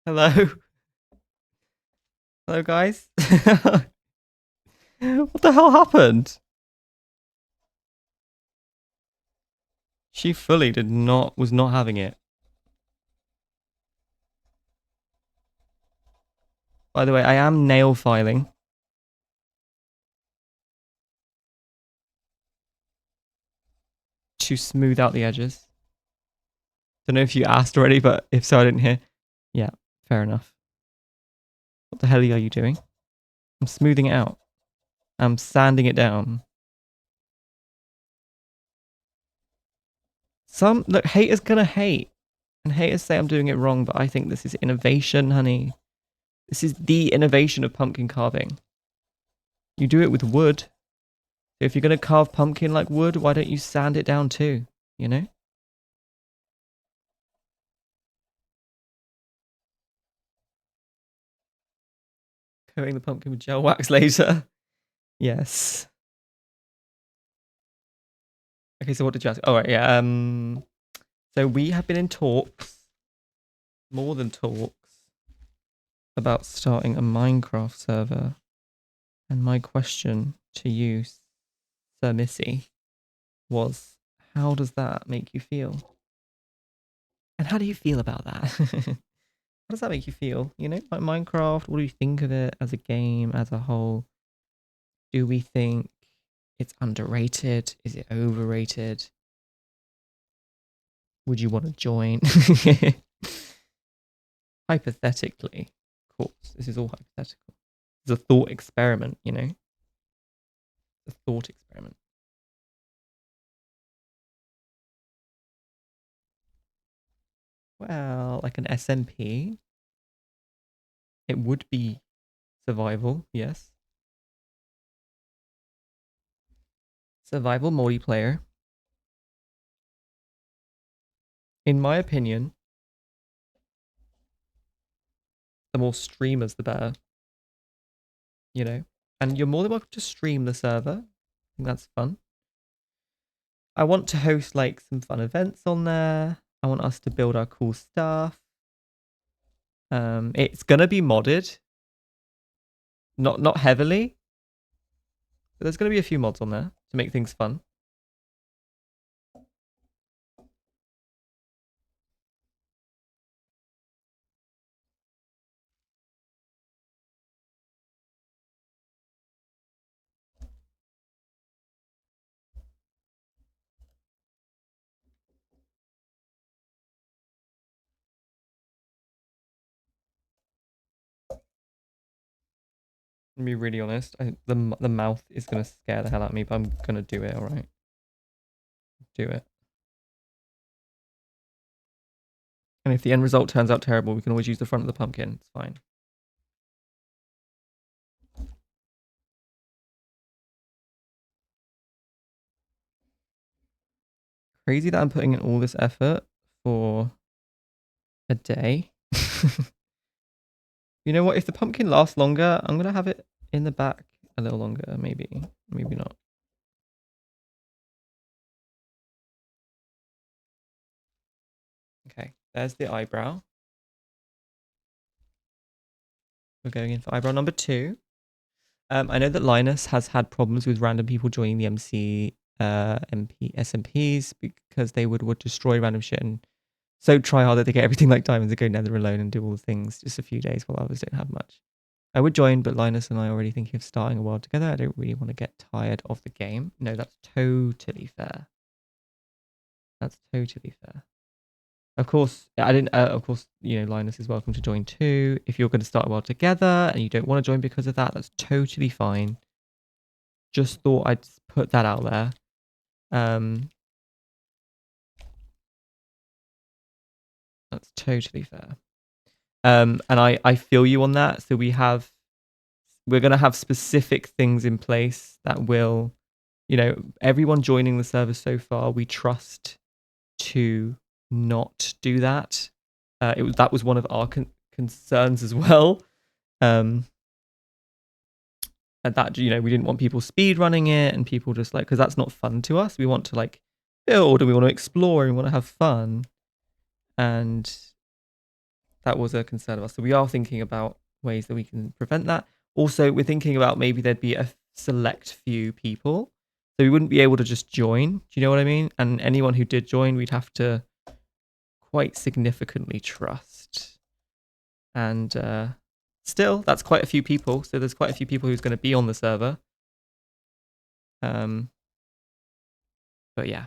Hello. Hello, guys. What the hell happened? She fully was not having it. By the way, I am nail filing to smooth out the edges. Don't know if you asked already, but if so, I didn't hear. Yeah, fair enough. What the hell are you doing? I'm smoothing it out. I'm sanding it down. Look, haters gonna hate. And haters say I'm doing it wrong, but I think this is innovation, honey. This is the innovation of pumpkin carving. You do it with wood. If you're going to carve pumpkin like wood, why don't you sand it down too? You know? Coating the pumpkin with gel wax later. Yes. Okay, so what did you ask? Oh, right, yeah. So we have been in talks, more than talks, about starting a Minecraft server. And my question to you, Sir Missy, was how does that make you feel? And how do you feel about that? How does that make you feel? You know, like Minecraft, what do you think of it as a game, as a whole? Do we think it's underrated? Is it overrated? Would you want to join? Hypothetically, of course, this is all hypothetical. It's a thought experiment, you know? A thought experiment. Well, like an SMP, it would be survival, yes. Survival multiplayer. In my opinion, the more streamers, the better, you know? And you're more than welcome to stream the server. I think that's fun. I want to host like some fun events on there. I want us to build our cool stuff. It's gonna be modded, not heavily, but there's gonna be a few mods on there to make things fun. To be really honest, the mouth is gonna scare the hell out of me, but I'm gonna do it. All right, do it. And if the end result turns out terrible, we can always use the front of the pumpkin. It's fine. Crazy that I'm putting in all this effort for a day. You know what? If the pumpkin lasts longer, I'm gonna have it in the back a little longer. Maybe, maybe not. Okay, there's the eyebrow. We're going in for eyebrow number 2. I know that Linus has had problems with random people joining the SMPs because they would destroy random shit and so try hard that they get everything like diamonds and go nether alone and do all the things just a few days while others don't have much. I would join, but Linus and I are already thinking of starting a world together. I don't really want to get tired of the game. No, that's totally fair. That's totally fair. Of course, I didn't. Of course, you know, Linus is welcome to join too. If you're going to start a world together and you don't want to join because of that, that's totally fine. Just thought I'd put that out there. That's totally fair. And I feel you on that. So we're going to have specific things in place that will, you know, everyone joining the server so far, we trust to not do that. That was one of our concerns as well. And that, you know, we didn't want people speed running it and people just like, because that's not fun to us. We want to like build and we want to explore and we want to have fun. And that was a concern of us. So we are thinking about ways that we can prevent that. Also, we're thinking about maybe there'd be a select few people. So we wouldn't be able to just join. Do you know what I mean? And anyone who did join, we'd have to quite significantly trust. And still, that's quite a few people. So there's quite a few people who's going to be on the server. But yeah,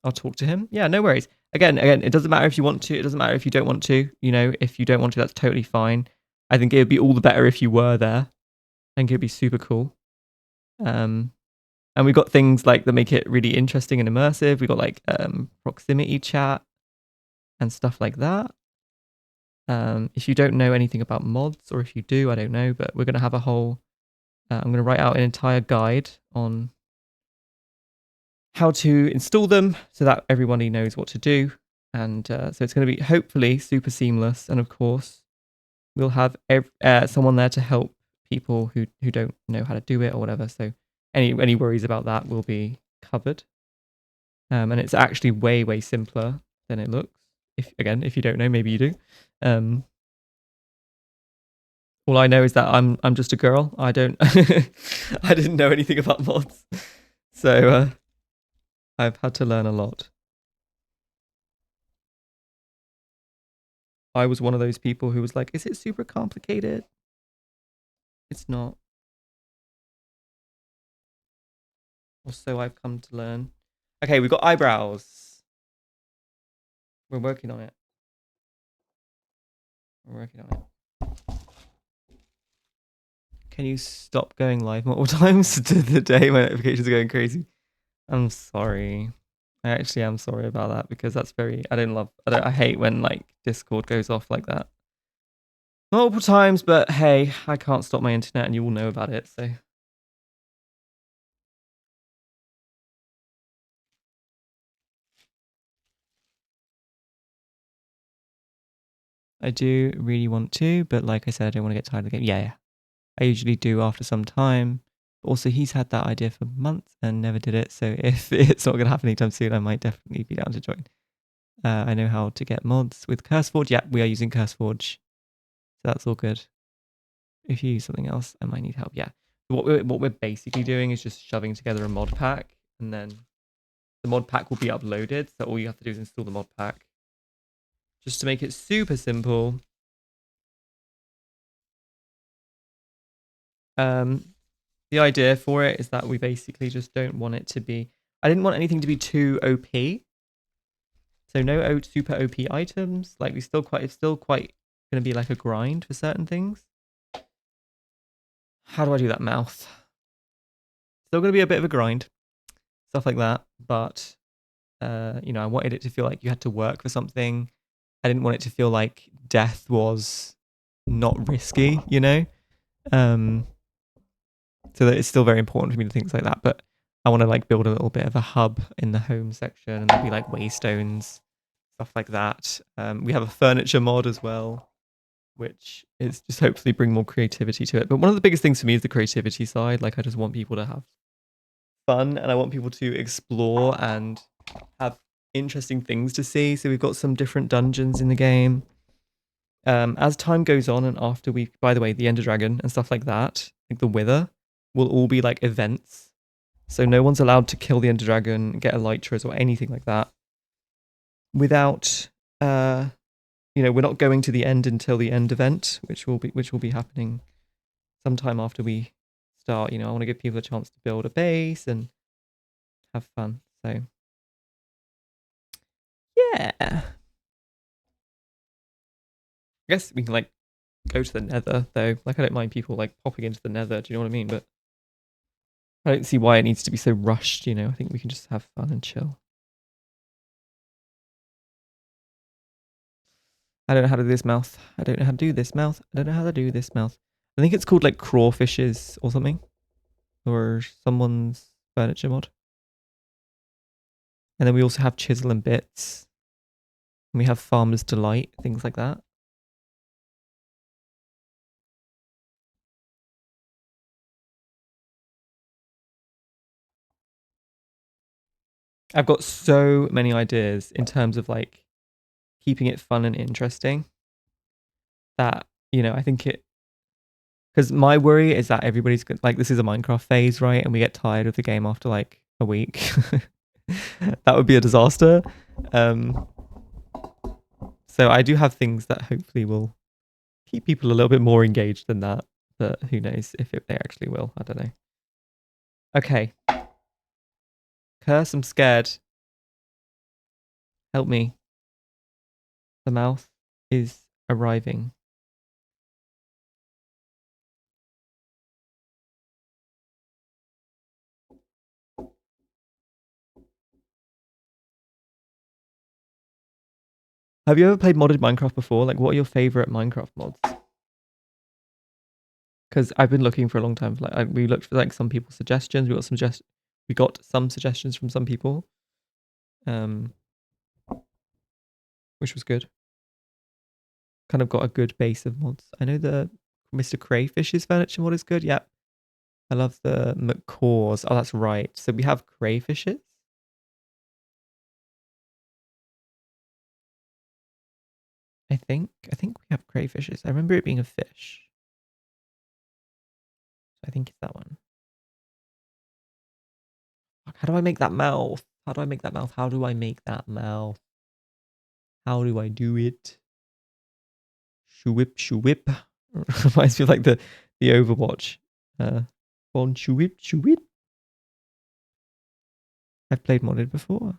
I'll talk to him. Yeah, no worries. Again, it doesn't matter if you want to. It doesn't matter if you don't want to. You know, if you don't want to, that's totally fine. I think it would be all the better if you were there. I think it'd be super cool. And we've got things like that make it really interesting and immersive. We've got like proximity chat and stuff like that. If you don't know anything about mods, or if you do, I don't know, but we're going to have a whole, I'm going to write out an entire guide on how to install them so that everybody knows what to do. And so it's going to be hopefully super seamless. And of course, we'll have someone there to help people who don't know how to do it or whatever. So any worries about that will be covered. And it's actually way simpler than it looks. If you don't know, maybe you do. All I know is that I'm just a girl. I don't I didn't know anything about mods, so I've had to learn a lot. I was one of those people who was like, "Is it super complicated?" It's not. Or so I've come to learn. Okay, we've got eyebrows. We're working on it. We're working on it. Can you stop going live multiple times to the day my notifications are going crazy? I'm sorry. I actually am sorry about that because that's very. I hate when like Discord goes off like that multiple times. But hey, I can't stop my internet, and you all know about it. So I do really want to, but like I said, I don't want to get tired of the game. Yeah. I usually do after some time. Also, he's had that idea for months and never did it. So if it's not going to happen anytime soon, I might definitely be down to join. I know how to get mods with CurseForge. Yeah, we are using CurseForge. So that's all good. If you use something else, I might need help. Yeah. What we're basically doing is just shoving together a mod pack, and then the mod pack will be uploaded. So all you have to do is install the mod pack. Just to make it super simple. The idea for it is that we basically just don't want it to be. I didn't want anything to be too OP. So no super OP items. Like it's still quite going to be like a grind for certain things. How do I do that mouth? Still going to be a bit of a grind, stuff like that. But you know, I wanted it to feel like you had to work for something. I didn't want it to feel like death was not risky, you know. So that it's still very important for me to things like that. But I want to like build a little bit of a hub in the home section, and there'll be like waystones, stuff like that. We have a furniture mod as well, which is just hopefully bring more creativity to it. But one of the biggest things for me is the creativity side. Like I just want people to have fun, and I want people to explore and have interesting things to see. So we've got some different dungeons in the game. As time goes on, and after by the way, the Ender Dragon and stuff like that, like the Wither, will all be like events. So no one's allowed to kill the Ender Dragon, get elytras, or anything like that without you know, we're not going to the end until the end event, which will be happening sometime after we start. You know, I want to give people a chance to build a base and have fun. So yeah, I guess we can like go to the Nether though. Like I don't mind people like popping into the Nether. Do you know what I mean? But I don't see why it needs to be so rushed. You know, I think we can just have fun and chill. I don't know how to do this mouth. I don't know how to do this mouth. I don't know how to do this mouth. I think it's called like crawfishes or something, or someone's furniture mod. And then we also have chisel and bits. And we have farmer's delight, things like that. I've got so many ideas in terms of like keeping it fun and interesting. that, you know, I think it, because my worry is that everybody's like, this is a Minecraft phase, right? And we get tired of the game after like a week. That would be a disaster. So I do have things that hopefully will keep people a little bit more engaged than that. But who knows if they actually will. I don't know. Okay. Curse, I'm scared. Help me. The mouth is arriving. Have you ever played modded Minecraft before? Like, what are your favorite Minecraft mods? Because I've been looking for a long time. Like, we looked for like some people's suggestions. We got some suggestions from some people, which was good. Kind of got a good base of mods. I know the Mr. Crayfish's furniture mod is good. Yep. I love the McCaws. Oh, that's right. So we have crayfishes. I think we have crayfishes. I remember it being a fish. I think it's that one. How do I make that mouth? How do I make that mouth? How do I make that mouth? How do I do it? Shoo-whip, shoo-whip. Reminds me of like the Overwatch. Bon shoo-whip, shoo-whip. I've played modded before.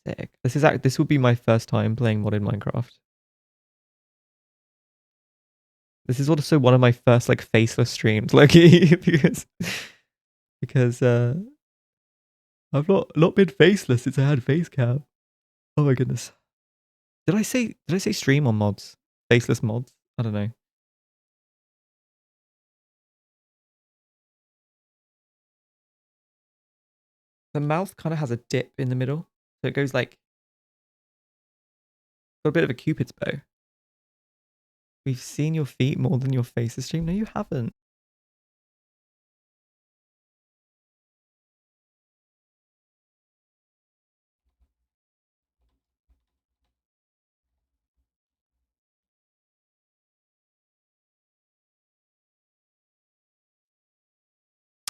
Sick. This would be my first time playing modded Minecraft. This is also one of my first like faceless streams, Loki, because I've not been faceless since I had face cam. Oh my goodness. Did I say stream on mods? Faceless mods? I don't know. The mouth kind of has a dip in the middle. So it goes like got a bit of a Cupid's bow. We've seen your feet more than your faces stream. No, you haven't.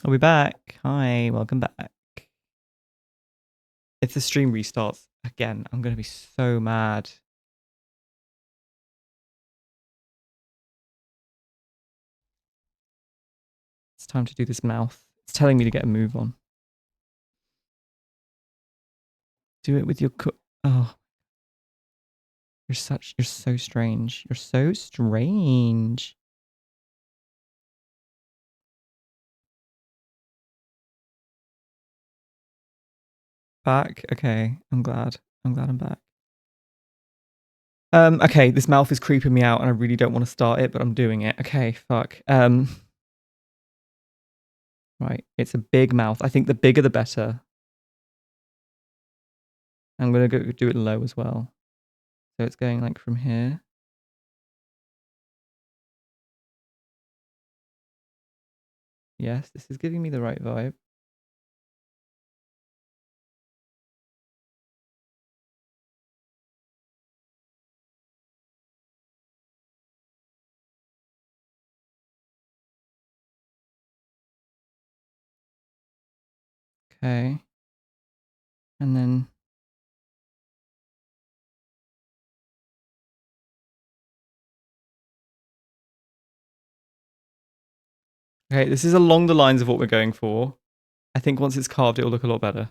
Are we back? Hi, welcome back. If the stream restarts again, I'm going to be so mad. It's time to do this mouth. It's telling me to get a move on. Do it with your oh. You're so strange. You're so strange. Back? Okay, I'm glad. I'm back. Okay, this mouth is creeping me out and I really don't want to start it, but I'm doing it. Okay, fuck. Right, it's a big mouth. I think the bigger the better. I'm gonna go do it low as well. So it's going like from here. Yes, this is giving me the right vibe. Okay. And then okay, this is along the lines of what we're going for. I think once it's carved, it'll look a lot better.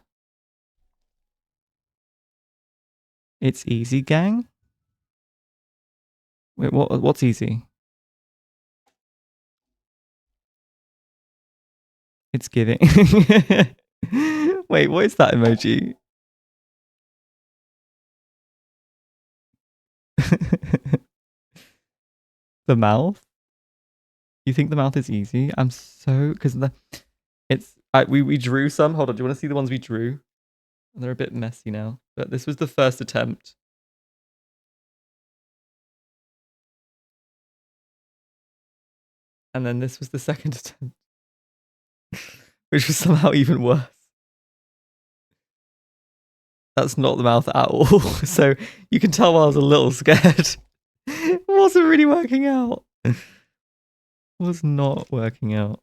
It's easy, gang. Wait, what's easy? It's giving. Wait, what is that emoji? The mouth? You think the mouth is easy? I'm so because we drew some. Hold on, do you want to see the ones we drew? They're a bit messy now, but this was the first attempt. And then this was the second attempt, which was somehow even worse. That's not the mouth at all. So you can tell I was a little scared. Wasn't really working out. Was not working out.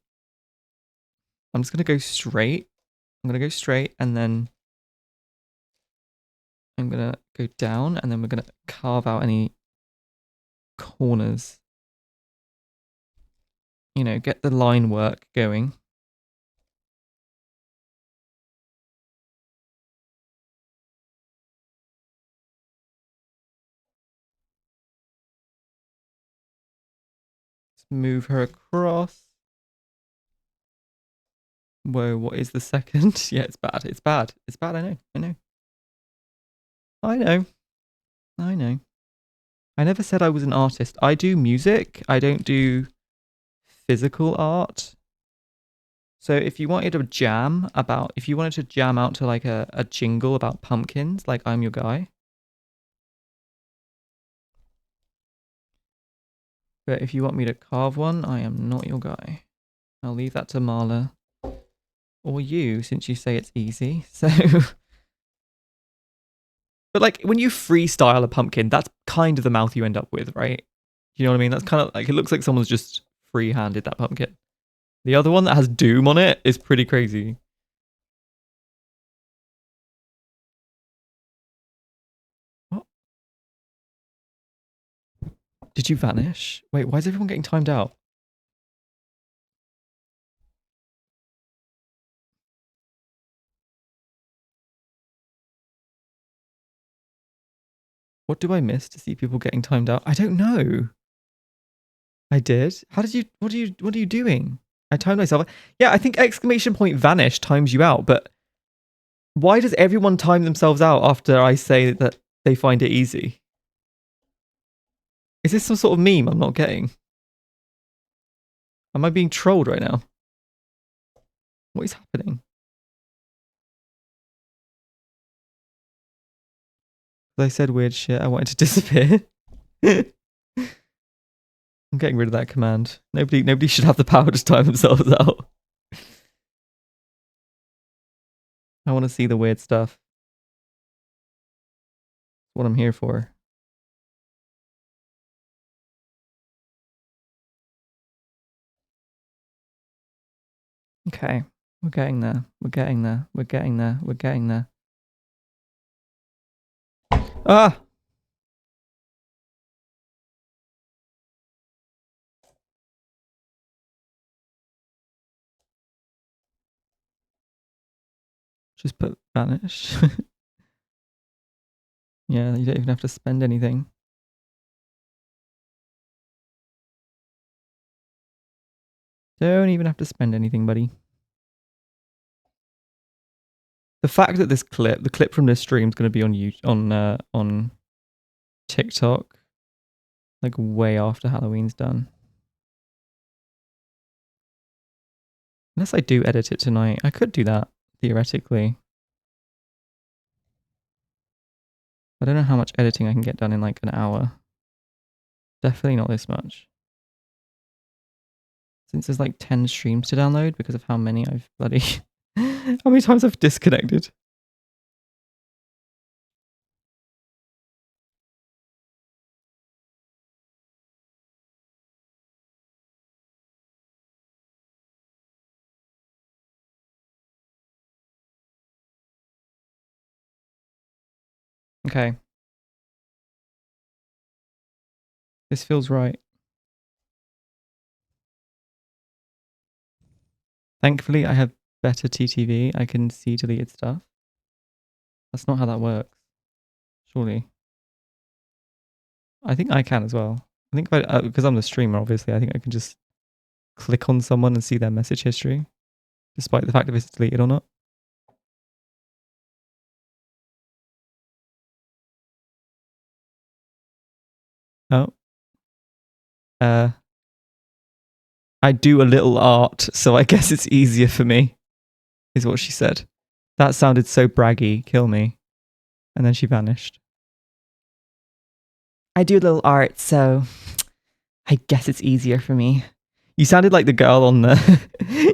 I'm just going to go straight. I'm going to go straight and then I'm going to go down and then we're going to carve out any corners. You know, get the line work going. Let's move her across. Whoa, what is the second? Yeah, it's bad. It's bad. It's bad. I know. I know. I know. I know. I never said I was an artist. I do music. I don't do physical art. So if you wanted to jam about, if you wanted to jam out to like a jingle about pumpkins, like I'm your guy. But if you want me to carve one, I am not your guy. I'll leave that to Marla. Or you, since you say it's easy. So... But like when you freestyle a pumpkin, that's kind of the mouth you end up with, right? You know what I mean? That's kind of like, it looks like someone's just free-handed that pumpkin. The other one that has doom on it is pretty crazy. What? Did you vanish? Wait, why is everyone getting timed out? What do I miss to see people getting timed out? I don't know. I did. How did you, what are you doing? I timed myself. Yeah, I think exclamation point vanish times you out, but why does everyone time themselves out after I say that they find it easy? Is this some sort of meme I'm not getting? Am I being trolled right now? What is happening? I said weird shit. I wanted to disappear. I'm getting rid of that command. Nobody should have the power to time themselves out. I want to see the weird stuff. That's what I'm here for. Okay. We're getting there. We're getting there. We're getting there. We're getting there. Ah! Just put vanish. Yeah, you don't even have to spend anything. Don't even have to spend anything, buddy. The fact that the clip from this stream is going to be on TikTok, like way after Halloween's done. Unless I do edit it tonight. I could do that, theoretically. I don't know how much editing I can get done in like an hour. Definitely not this much. Since there's like 10 streams to download because of how many I've bloody... how many times I've disconnected. Okay. This feels right. Thankfully, I have better TTV. I can see deleted stuff. That's not how that works. Surely. I think I can as well. I think if I, because I'm the streamer, obviously, I think I can just click on someone and see their message history, despite the fact if it's deleted or not. Oh. I do a little art, so I guess it's easier for me, is what she said. That sounded so braggy, kill me. And then she vanished. I do a little art, so I guess it's easier for me. You sounded like the girl on the...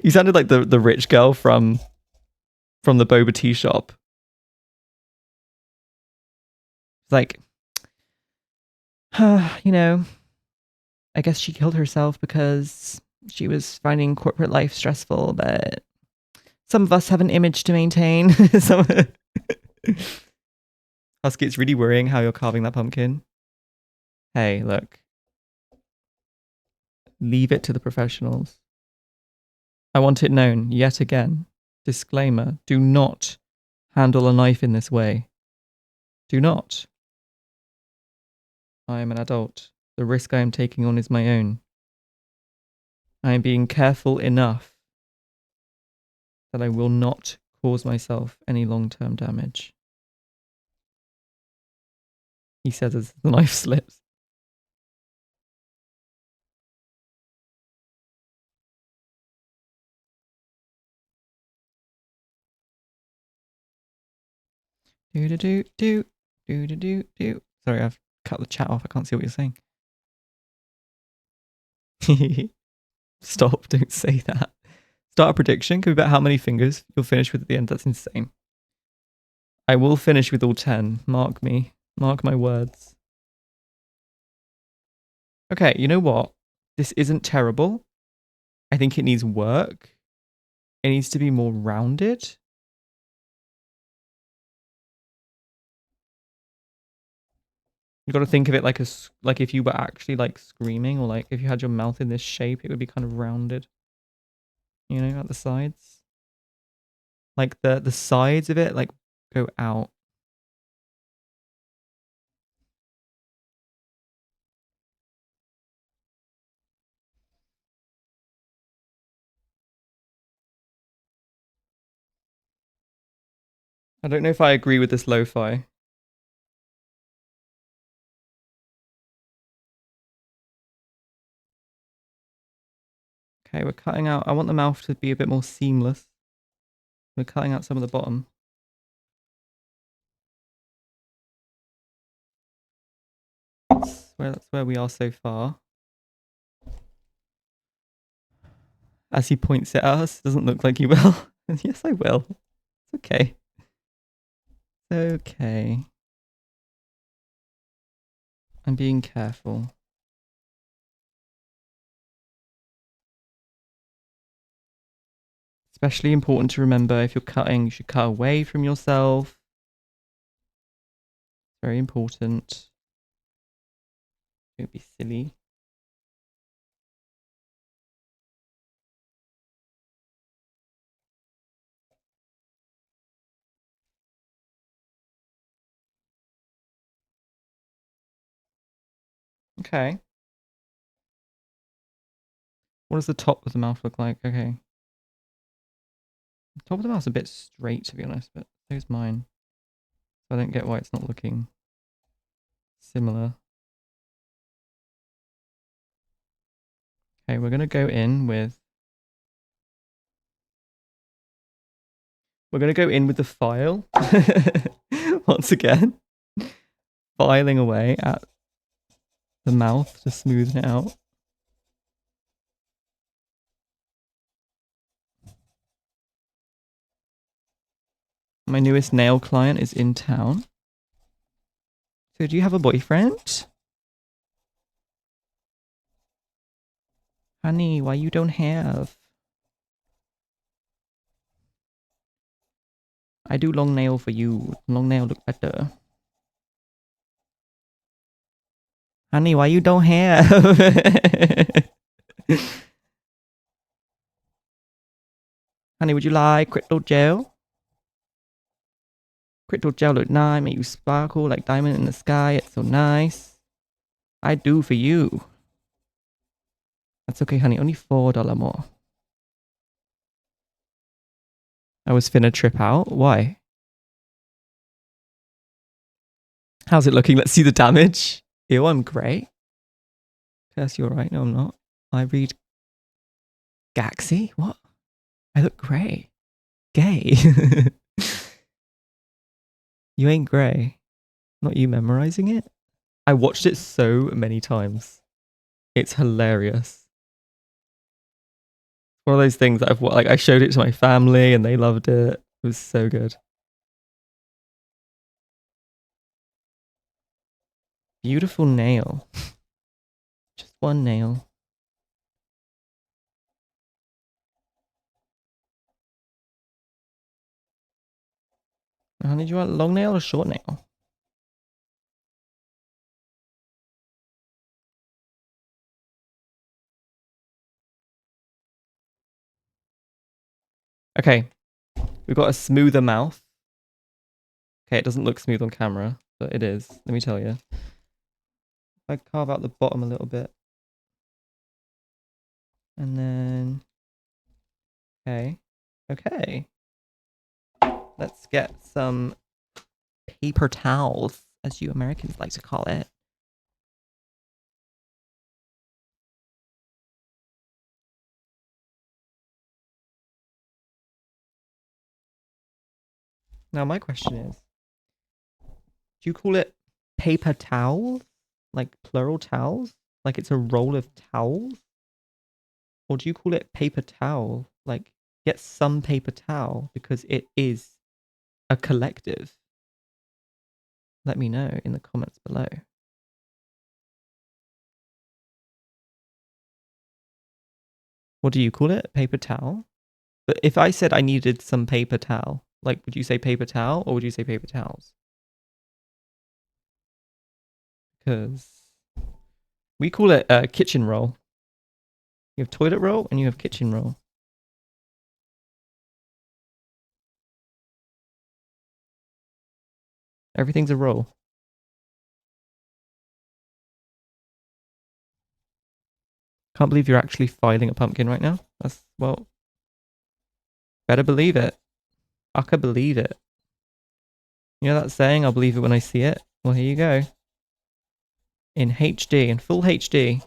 you sounded like the rich girl from the boba tea shop. Like, You know, I guess she killed herself because she was finding corporate life stressful, but some of us have an image to maintain. Husky, it's really worrying how you're carving that pumpkin. Hey, look. Leave it to the professionals. I want it known, yet again. Disclaimer, do not handle a knife in this way. Do not. I am an adult. The risk I am taking on is my own. I am being careful enough that I will not cause myself any long-term damage. He says as the knife slips. Do. Sorry, I've cut the chat off. I can't see what you're saying. Stop, don't say that. Start a prediction. Can we bet how many fingers you'll finish with at the end? That's insane. I will finish with all 10. Mark me. Mark my words. Okay, you know what? This isn't terrible. I think it needs work. It needs to be more rounded. You got to think of it like if you were actually like screaming, or like if you had your mouth in this shape, it would be kind of rounded. You know, at the sides. Like the sides of it like go out. I don't know if I agree with this lo-fi. Okay, we're cutting out. I want the mouth to be a bit more seamless. We're cutting out some of the bottom. That's where we are so far. As he points it at us, doesn't look like he will. Yes, I will. It's okay. It's okay. I'm being careful. Especially important to remember, if you're cutting, you should cut away from yourself. Very important. Don't be silly. Okay. What does the top of the mouth look like? Okay. The top of the mouth's a bit straight, to be honest, but so's mine. So I don't get why it's not looking similar. Okay, we're going to go in with... We're going to go in with the file. Once again. Filing away at the mouth to smoothen it out. My newest nail client is in town. So do you have a boyfriend? Honey, why you don't have? I do long nail for you. Long nail look better. Honey, why you don't have? Honey, would you like crystal gel? Crystal gel look nice, make you sparkle like diamond in the sky. It's so nice. I do for you. That's okay, honey. Only $4 more. I was finna trip out. Why? How's it looking? Let's see the damage. Ew, I'm great. Curse, you're right. No, I'm not. I read Gaxi? What? I look grey. Gay. You ain't grey. Not you memorizing it? I watched it so many times. It's hilarious. One of those things that I showed it to my family and they loved it. It was so good. Beautiful nail. Just one nail. Honey, do you want long nail or short nail? Okay, we've got a smoother mouth. Okay, it doesn't look smooth on camera, but it is. Let me tell you. If I carve out the bottom a little bit. And then... Okay. Okay. Let's get some paper towels, as you Americans like to call it. Now, my question is, do you call it paper towels? Like plural towels? Like it's a roll of towels? Or do you call it paper towel? Like get some paper towel because it is a collective? Let me know in the comments below. What do you call it? Paper towel? But if I said I needed some paper towel, like would you say paper towel or would you say paper towels? Because we call it a kitchen roll. You have toilet roll and you have kitchen roll. Everything's a roll. Can't believe you're actually filing a pumpkin right now. That's, well, better believe it. I can believe it. You know that saying, I'll believe it when I see it? Well, here you go. In HD, in full HD.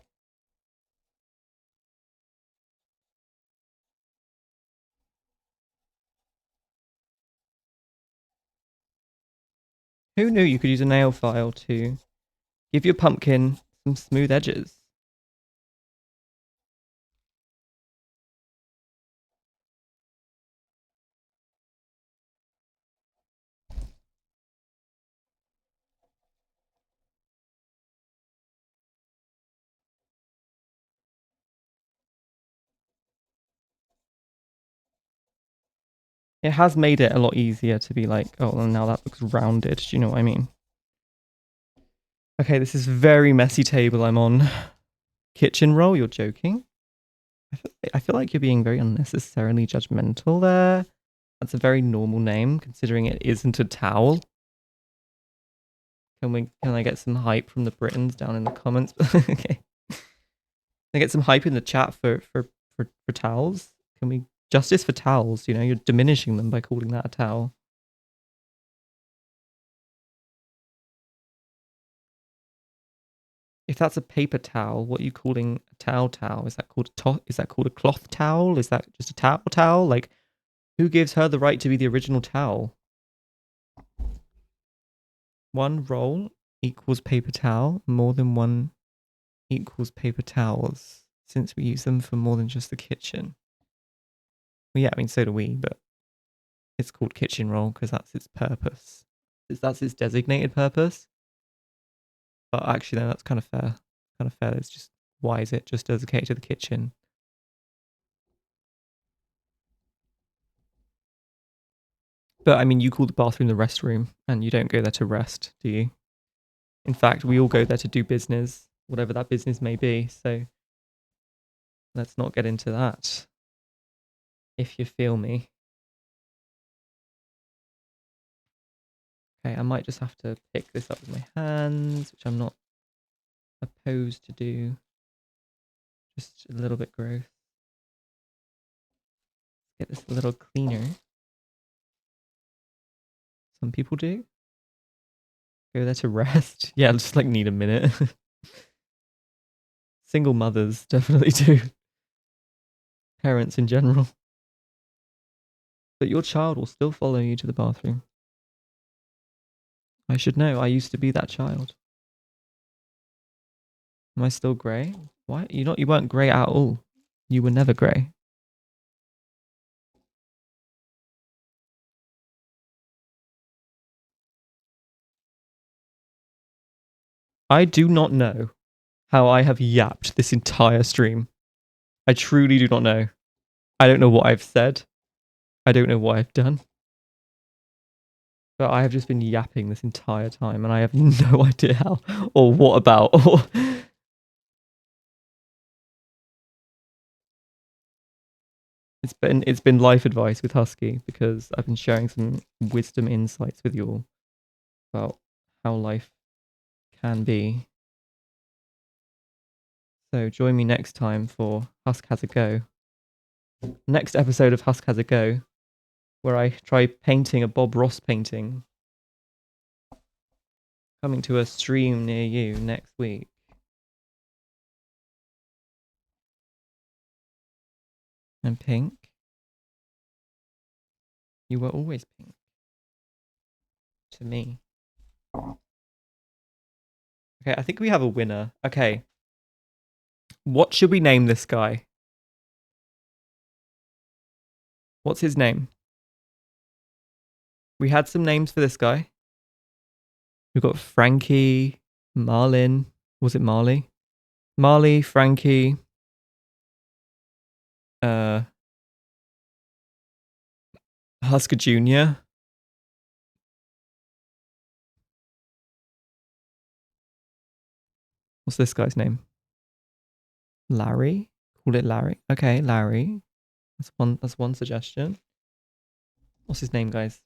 Who knew you could use a nail file to give your pumpkin some smooth edges? It has made it a lot easier to be like, oh, well, now that looks rounded. Do you know what I mean? Okay, this is very messy table I'm on. Kitchen roll, you're joking? I feel like you're being very unnecessarily judgmental there. That's a very normal name, considering it isn't a towel. Can I get some hype from the Britons down in the comments? Okay. Can I get some hype in the chat for towels? Can we justice for towels? You know, you're diminishing them by calling that a towel. If that's a paper towel, what are you calling a towel? Is that called a cloth towel? Is that just a towel? Like, who gives her the right to be the original towel? One roll equals paper towel. More than one equals paper towels, since we use them for more than just the kitchen. Well, yeah, I mean, so do we, but it's called kitchen roll because that's its purpose. That's its designated purpose. But actually, no, that's kind of fair. Kind of fair. It's just, why is it just dedicated to the kitchen? But I mean, you call the bathroom the restroom, and you don't go there to rest, do you? In fact, we all go there to do business, whatever that business may be. So let's not get into that, if you feel me. Okay, I might just have to pick this up with my hands, which I'm not opposed to do. Just a little bit gross. Get this a little cleaner. Some people do. Go there to rest. Yeah, just like need a minute. Single mothers definitely do. Parents in general. But your child will still follow you to the bathroom. I should know. I used to be that child. Am I still grey? Why? You weren't grey at all. You were never grey. I do not know how I have yapped this entire stream. I truly do not know. I don't know what I've said. I don't know what I've done. But I have just been yapping this entire time and I have no idea how or what about. It's been life advice with Husky because I've been sharing some wisdom insights with you all about how life can be. So join me next time for Husk Has a Go. Next episode of Husk Has a Go, where I try painting a Bob Ross painting. Coming to a stream near you next week. And pink. You were always pink. To me. Okay, I think we have a winner. Okay. What should we name this guy? What's his name? We had some names for this guy. We've got Frankie, Marlin. Was it Marley? Marley, Frankie. Husker Jr. What's this guy's name? Larry? Call it Larry. Okay, Larry. That's one suggestion. What's his name, guys?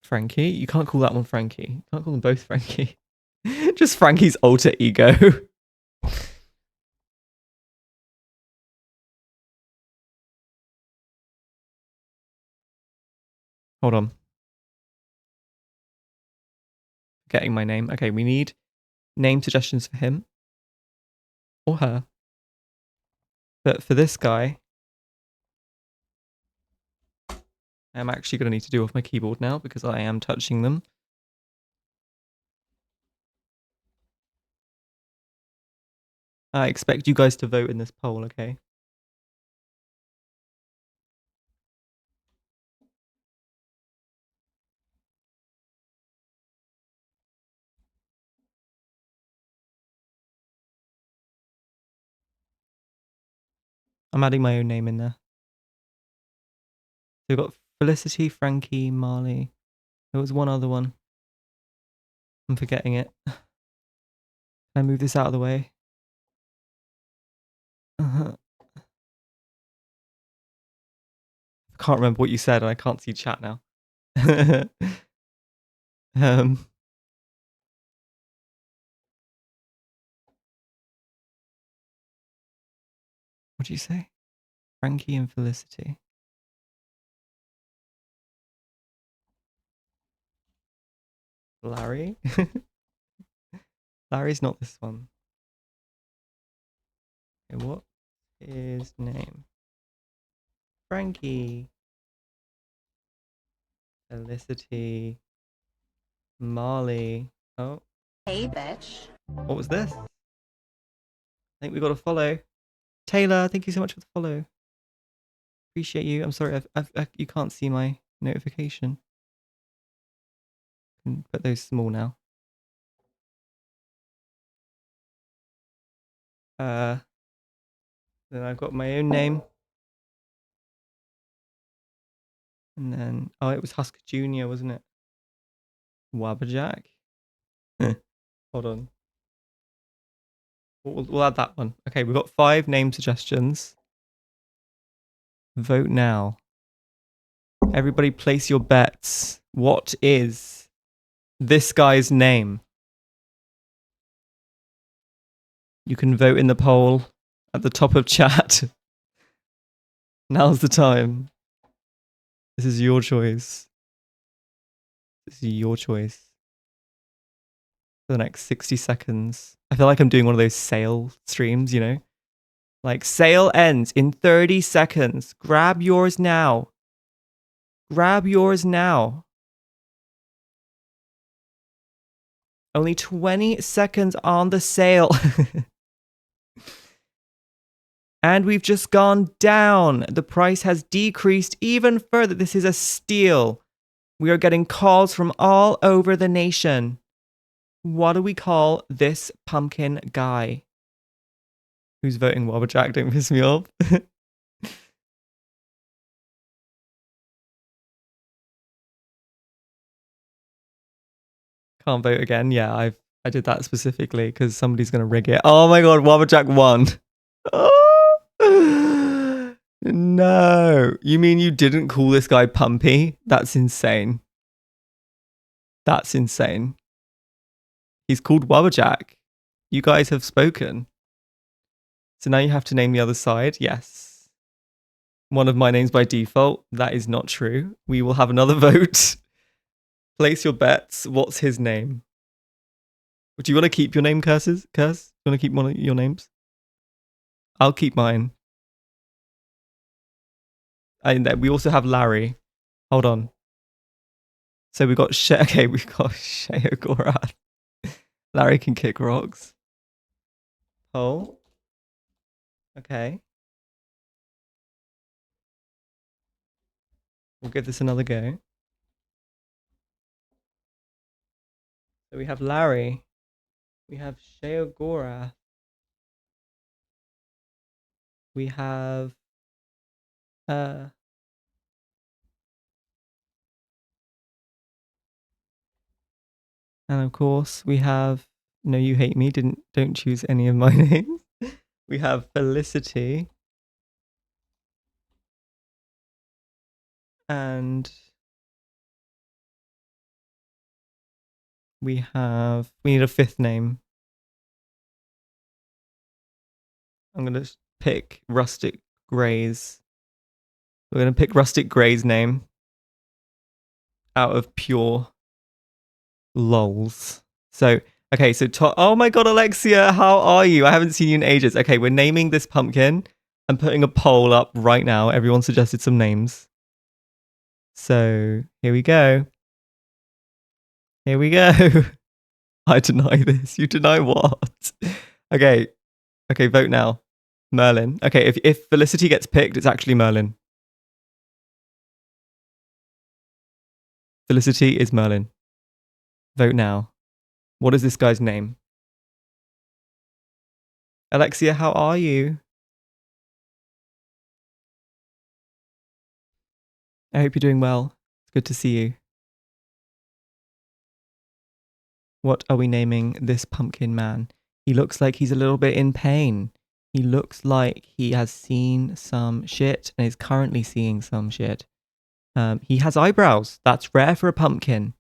Frankie? You can't call that one Frankie. You can't call them both Frankie. Just Frankie's alter ego. Hold on. Getting my name. Okay, we need name suggestions for him. Or her. But for this guy, I'm actually going to need to do off my keyboard now because I am touching them. I expect you guys to vote in this poll, okay? I'm adding my own name in there. So we've got Felicity, Frankie, Marley. There was one other one. I'm forgetting it. Can I move this out of the way? I can't remember what you said and I can't see chat now. What do you say? Frankie and Felicity. Larry? Larry's not this one. Okay, what is name? Frankie. Felicity. Marley. Oh. Hey, bitch. What was this? I think we got a follow. Taylor, thank you so much for the follow. Appreciate you. I'm sorry, you can't see my notification. I can put those small now. Then I've got my own name. And then, oh, it was Husker Jr., wasn't it? Wabberjack. Hold on. We'll add that one. Okay, we've got 5 name suggestions. Vote now. Everybody place your bets. What is this guy's name? You can vote in the poll at the top of chat. Now's the time. This is your choice. This is your choice. For the next 60 seconds. I feel like I'm doing one of those sale streams, you know? Like, sale ends in 30 seconds. Grab yours now. Grab yours now. Only 20 seconds on the sale. And we've just gone down. The price has decreased even further. This is a steal. We are getting calls from all over the nation. What do we call this pumpkin guy? Who's voting Wobberjack? Don't piss me off. Can't vote again. Yeah, I did that specifically because somebody's gonna rig it. Oh my god, Wobberjack won. No. You mean you didn't call this guy Pumpy? That's insane. That's insane. He's called Wobberjack. You guys have spoken. So now you have to name the other side. Yes. One of my names by default. That is not true. We will have another vote. Place your bets. What's his name? Do you want to keep your name, Curses? Curse? Do you want to keep one of your names? I'll keep mine. And we also have Larry. Hold on. So we got okay, we've got Sheogorath. Larry can kick rocks. Oh. Okay. We'll give this another go. So we have Larry. We have Sheogorath. We have and of course we have No You Hate Me. Don't choose any of my names. We have Felicity. And we need a fifth name. I'm gonna pick Rustic Gray's. We're gonna pick Rustic Gray's name out of pure lols. So okay, so oh my god, Alexia, how are you? I haven't seen you in ages. Okay, we're naming this pumpkin. I'm putting a poll up right now. Everyone suggested some names. So here we go. Here we go. I deny this. You deny what? Okay. Okay, vote now. Merlin. Okay, if Felicity gets picked, it's actually Merlin. Felicity is Merlin. Vote now. What is this guy's name? Alexia, how are you? I hope you're doing well. It's good to see you. What are we naming this pumpkin man? He looks like he's a little bit in pain. He looks like he has seen some shit and is currently seeing some shit. He has eyebrows. That's rare for a pumpkin.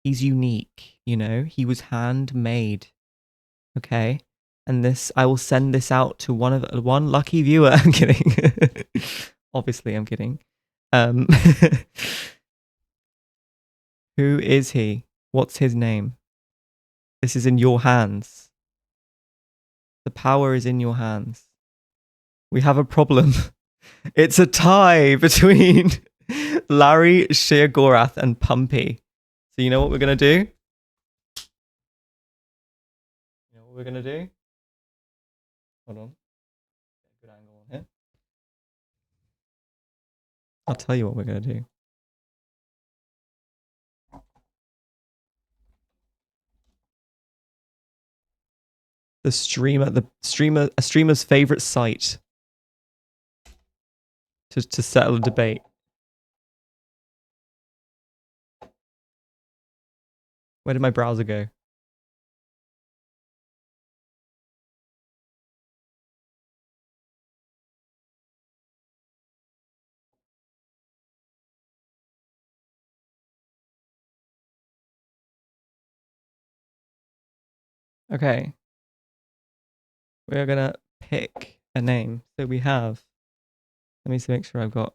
He's unique, you know? He was handmade. Okay? And this, I will send this out to one lucky viewer. I'm kidding. Obviously, I'm kidding. Who is he? What's his name? This is in your hands. The power is in your hands. We have a problem. It's a tie between Larry, Sheogorath, and Pumpy. So you know what we're going to do? You know what we're going to do? Hold on. Good angle on here. I'll tell you what we're going to do. A streamer's favorite site to settle a debate. Where did my browser go? Okay. We're going to pick a name. So we have, let me make sure I've got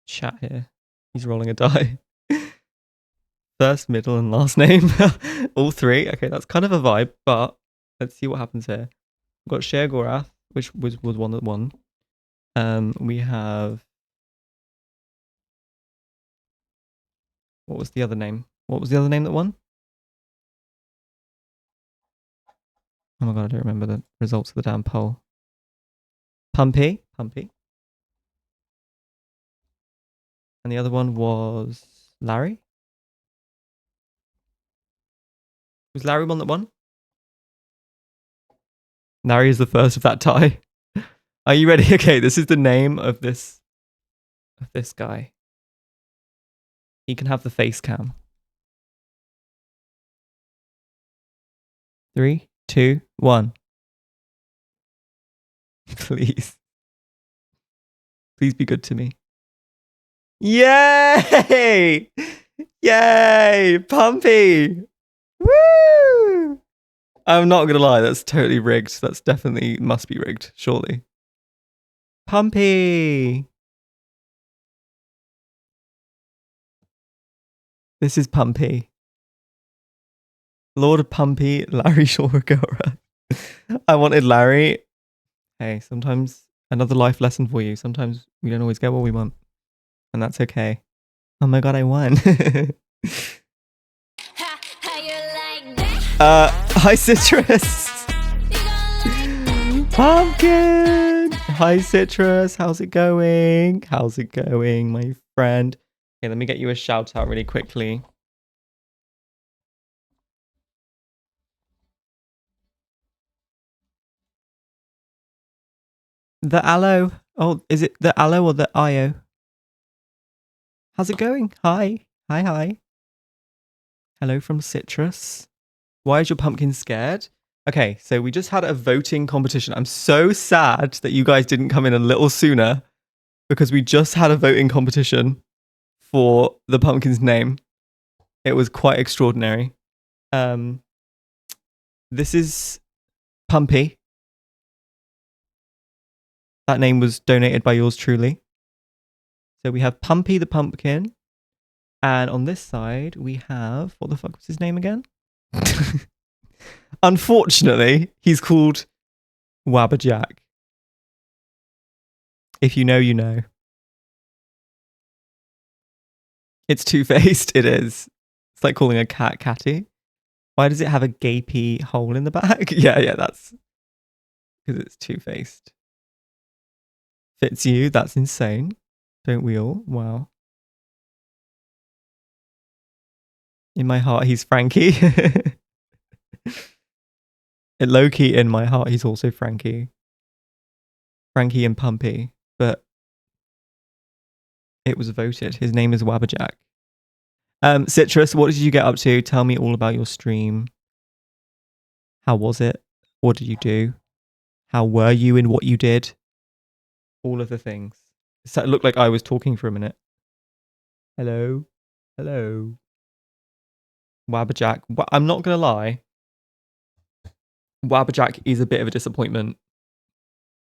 chat here. He's rolling a die. First, middle, and last name. All three. Okay, that's kind of a vibe, but let's see what happens here. We've got Sheogorath, which was one that won. We have, what was the other name? What was the other name that won? Oh my god, I don't remember the results of the damn poll. Pumpy. And the other one was Larry. Was Larry one that won? Larry is the first of that tie. Are you ready? Okay, this is the name of this guy. He can have the face cam. 3, 2, 1. Please. Please be good to me. Yay! Yay! Pumpy! Woo! I'm not gonna lie, that's totally rigged. That's definitely must be rigged, surely. Pumpy! This is Pumpy. Lord of Pumpy, Larry Shawagora. I wanted Larry. Hey, sometimes another life lesson for you. Sometimes we don't always get what we want. And that's okay. Oh my god, I won. Hi Citrus. Pumpkin. Hi Citrus. How's it going? How's it going, my friend? Okay, let me get you a shout out really quickly. The aloe. Oh, is it the aloe or the IO? How's it going? Hi. Hi, hi. Hello from Citrus. Why is your pumpkin scared? Okay, so we just had a voting competition. I'm so sad that you guys didn't come in a little sooner because we just had a voting competition for the pumpkin's name. It was quite extraordinary. This is Pumpy. That name was donated by yours truly. So we have Pumpy the pumpkin. And on this side, we have... What the fuck was his name again? Unfortunately, he's called Wabberjack. If you know, you know. It's two-faced, it is. It's like calling a cat Catty. Why does it have a gapy hole in the back? Yeah, that's... Because it's two-faced. Fits you, that's insane. Don't we all? Wow. In my heart, he's Frankie. Low-key, in my heart, he's also Frankie. Frankie and Pumpy. But it was voted. His name is Wabberjack. Citrus, what did you get up to? Tell me all about your stream. How was it? What did you do? How were you in what you did? All of the things. It looked like I was talking for a minute. Hello? Hello? Wabberjack. I'm not going to lie. Wabberjack is a bit of a disappointment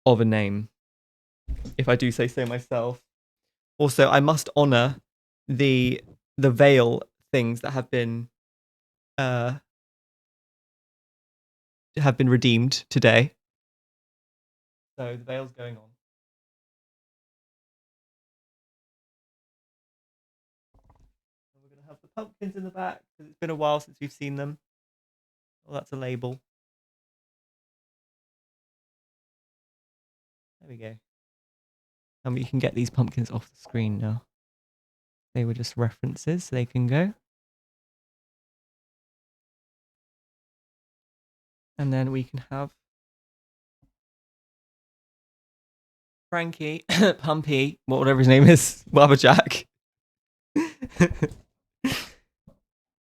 of a name, if I do say so myself. Also, I must honour the veil things that have been redeemed today. So the veil's going on. We're going to have the pumpkins in the back because it's been a while since we've seen them. Oh, that's a label. There we go. And we can get these pumpkins off the screen now. They were just references, so they can go. And then we can have Frankie, Pumpy, whatever his name is, Wabberjack. You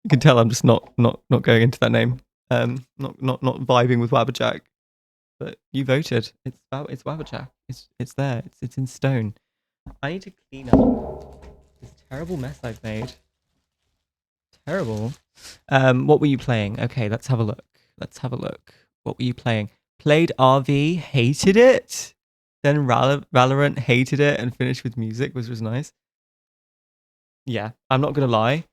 can tell I'm just not going into that name. Not vibing with Wabberjack. But you voted. It's Wabberjack. It's there. It's in stone. I need to clean up this terrible mess I've made. Terrible. What were you playing? Okay, let's have a look. What were you playing? Played RV, hated it. Then Valorant, hated it, and finished with music, which was nice. Yeah, I'm not gonna lie.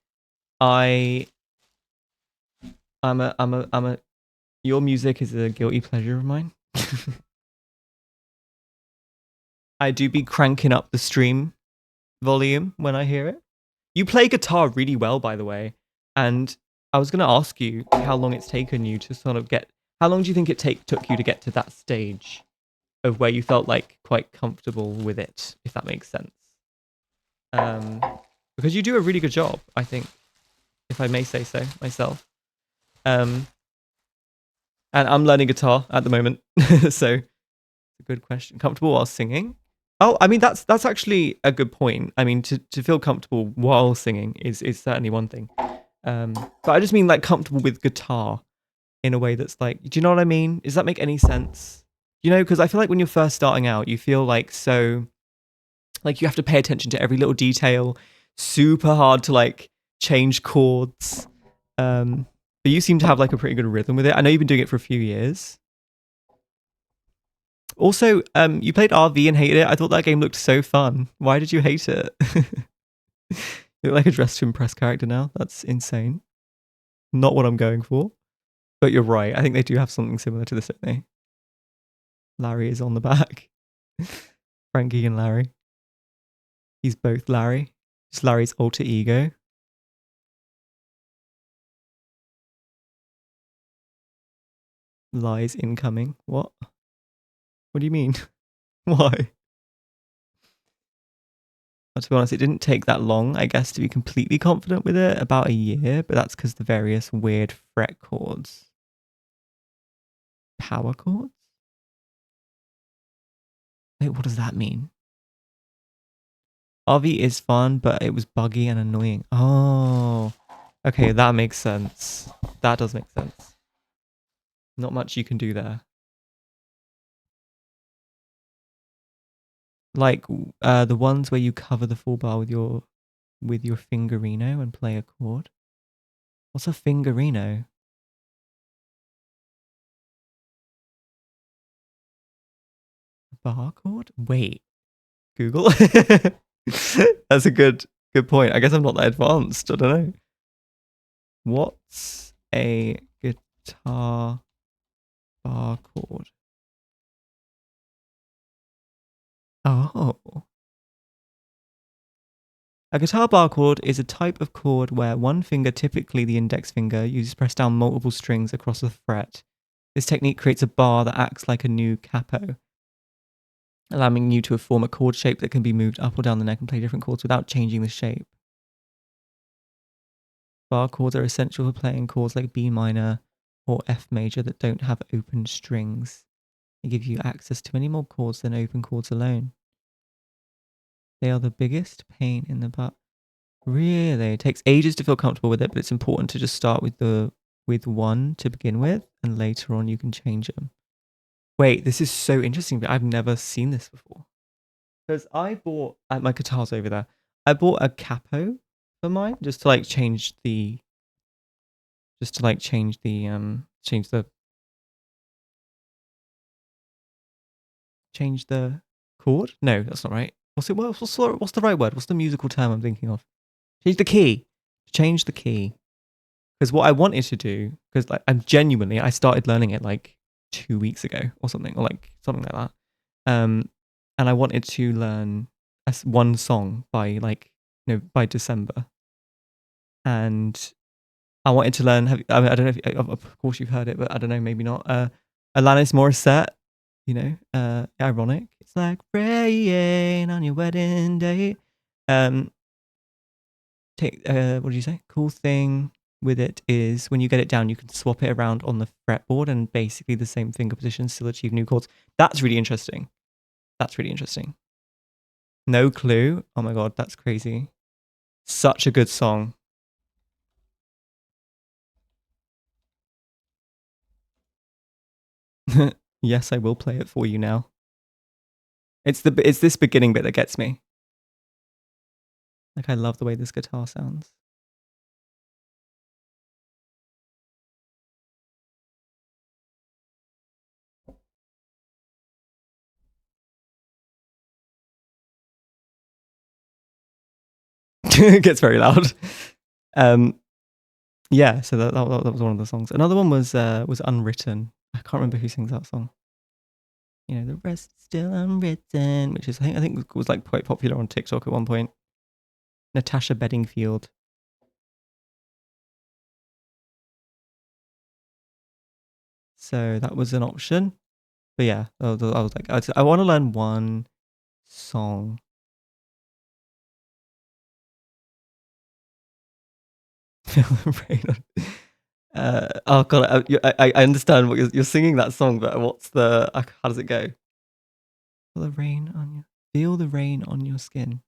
Your music is a guilty pleasure of mine. I do be cranking up the stream volume when I hear it. You play guitar really well, by the way. And I was going to ask you how long it's taken you to sort of get... How long do you think it took you to get to that stage of where you felt like quite comfortable with it, if that makes sense? Because you do a really good job, I think, if I may say so myself. And I'm learning guitar at the moment, so it's a good question. Comfortable while singing? Oh, I mean that's actually a good point. I mean to feel comfortable while singing is certainly one thing. But I just mean like comfortable with guitar in a way that's like, do you know what I mean? Does that make any sense? You know, because I feel like when you're first starting out, you feel like so like you have to pay attention to every little detail, super hard to like change chords. But you seem to have like a pretty good rhythm with it. I know you've been doing it for a few years. Also, you played RV and hated it. I thought that game looked so fun. Why did you hate it? You look like a Dress to Impress character now. That's insane. Not what I'm going for. But you're right. I think they do have something similar to this, don't they? Larry is on the back. Frankie and Larry. He's both Larry. It's Larry's alter ego. Lies incoming. What? What do you mean? Why? But to be honest, it didn't take that long, I guess, to be completely confident with it. About a year, but that's because the various weird fret chords. Power chords? Wait, what does that mean? RV is fun, but it was buggy and annoying. Oh, okay, that makes sense. That does make sense. Not much you can do there. Like the ones where you cover the full bar with your fingerino and play a chord. What's a fingerino? A bar chord? Wait, Google. That's a good point. I guess I'm not that advanced. I don't know. What's a guitar bar chord? Oh. A guitar bar chord is a type of chord where one finger, typically the index finger, uses press down multiple strings across a fret. This technique creates a bar that acts like a new capo, allowing you to form a chord shape that can be moved up or down the neck and play different chords without changing the shape. Bar chords are essential for playing chords like B minor or F major that don't have open strings. They give you access to many more chords than open chords alone. They are the biggest pain in the butt. Really? It takes ages to feel comfortable with it, but it's important to just start with one to begin with, and later on you can change them. Wait, this is so interesting, but I've never seen this before. Because I bought my guitar's over there. I bought a capo for mine just to like change the change the chord. No, that's not right. What's the right word? What's the musical term I'm thinking of? Change the key. Change the key. Because what I wanted to do, because like I started learning it like 2 weeks ago or something, like that. And I wanted to learn one song by by December, and I wanted to learn. I don't know if, of course you've heard it, but I don't know, maybe not. Alanis Morissette, ironic. It's like rain on your wedding day. What did you say? Cool thing with it is when you get it down, you can swap it around on the fretboard and basically the same finger position still achieve new chords. That's really interesting. No clue. Oh my god, that's crazy. Such a good song. Yes, I will play it for you now. It's this beginning bit that gets me. Like, I love the way this guitar sounds. It gets very loud. Yeah, so that was one of the songs. Another one was Unwritten. I can't remember who sings that song. The rest is still unwritten, which is I think was like quite popular on TikTok at one point. Natasha Bedingfield. So that was an option. But yeah, I was like, I want to learn one song. Oh god, I understand what you're singing that song, but what's the how does it go? Feel the rain on your skin.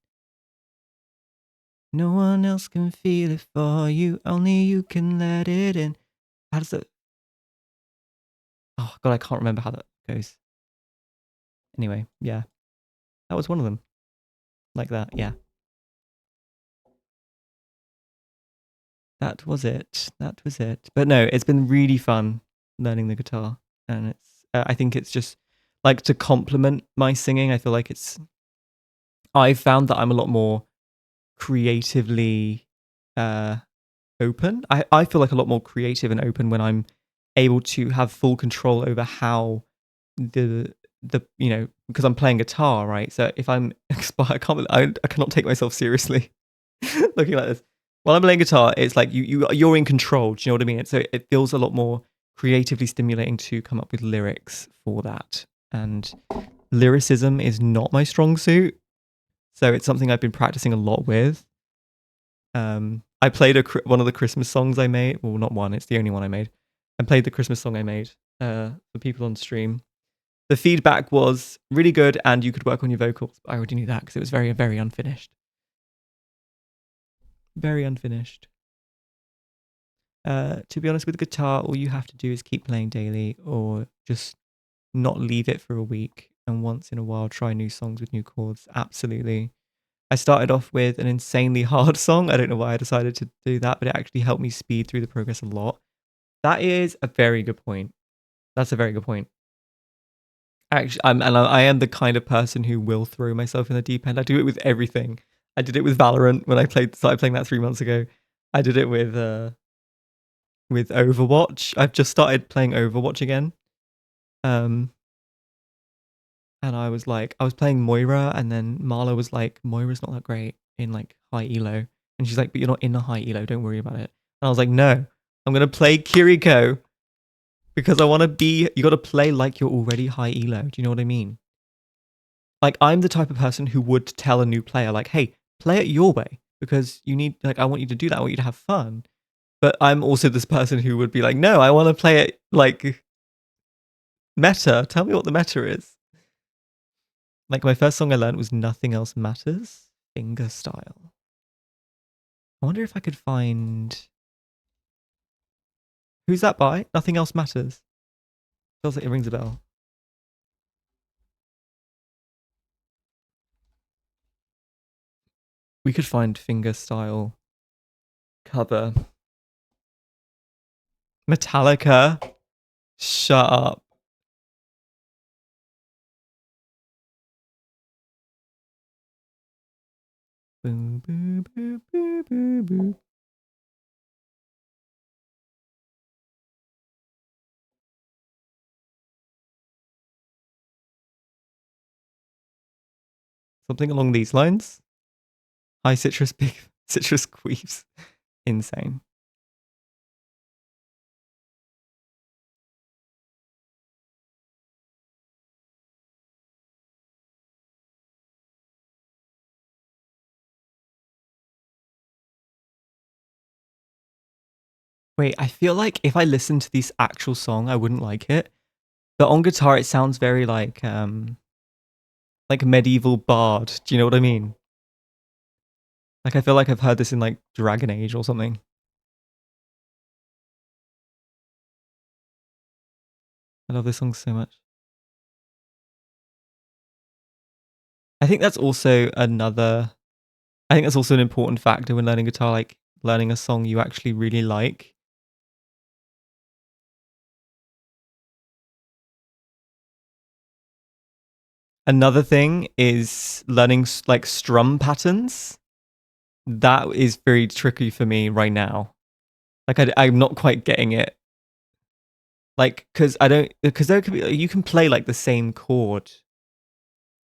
No one else can feel it for you, only you can let it in. How does it? Oh god, I can't remember how that goes. Anyway, yeah, that was one of them. Like that, yeah. That was it. That was it. But no, it's been really fun learning the guitar, and it's. I think it's just like to complement my singing. I feel like it's. I've found that I'm a lot more creatively uh, open. I feel like a lot more creative and open when I'm able to have full control over how the because I'm playing guitar, right? So if I'm I cannot take myself seriously looking like this. While I'm playing guitar, it's like you're in control. Do you know what I mean? So it feels a lot more creatively stimulating to come up with lyrics for that. And lyricism is not my strong suit, so it's something I've been practicing a lot with. I played one of the Christmas songs I made. Well, not one. It's the only one I made. I played the Christmas song I made for people on stream. The feedback was really good, and you could work on your vocals. I already knew that because it was very, very unfinished. Very unfinished. To be honest, with guitar, all you have to do is keep playing daily, or just not leave it for a week, and once in a while try new songs with new chords. Absolutely. I started off with an insanely hard song. I don't know why I decided to do that, but it actually helped me speed through the progress a lot. That is a very good point. That's a very good point. Actually, I am the kind of person who will throw myself in the deep end. I do it with everything. I did it with Valorant when I started playing that 3 months ago. I did it with Overwatch. I've just started playing Overwatch again. Um, and I was playing Moira, and then Marla was like, Moira's not that great in like high elo, and she's like, but you're not in a high elo. Don't worry about it. And I was like, no, I'm gonna play Kiriko because I want to be. You got to play like you're already high elo. Do you know what I mean? Like I'm the type of person who would tell a new player like, hey, play it your way because you need like I want you to do that. I want you to have fun. But I'm also this person who would be like, no, I want to play it like meta. Tell me what the meta is. Like my first song I learned was Nothing Else Matters, finger style. I wonder if I could find who's that by? Nothing Else Matters. Feels like it rings a bell. We could find finger style cover. Metallica. Shut up. Boo, boo, boo, boo, boo, boo. Something along these lines. High citrus, big citrus queefs. Insane. Wait, I feel like if I listened to this actual song, I wouldn't like it. But on guitar, it sounds very like medieval bard. Do you know what I mean? Like I feel like I've heard this in like Dragon Age or something. I love this song so much. I think that's also another. I think that's also an important factor when learning guitar, like learning a song you actually really like. Another thing is learning like strum patterns. That is very tricky for me right now. Like I'm not quite getting it. Like because there could be you can play like the same chord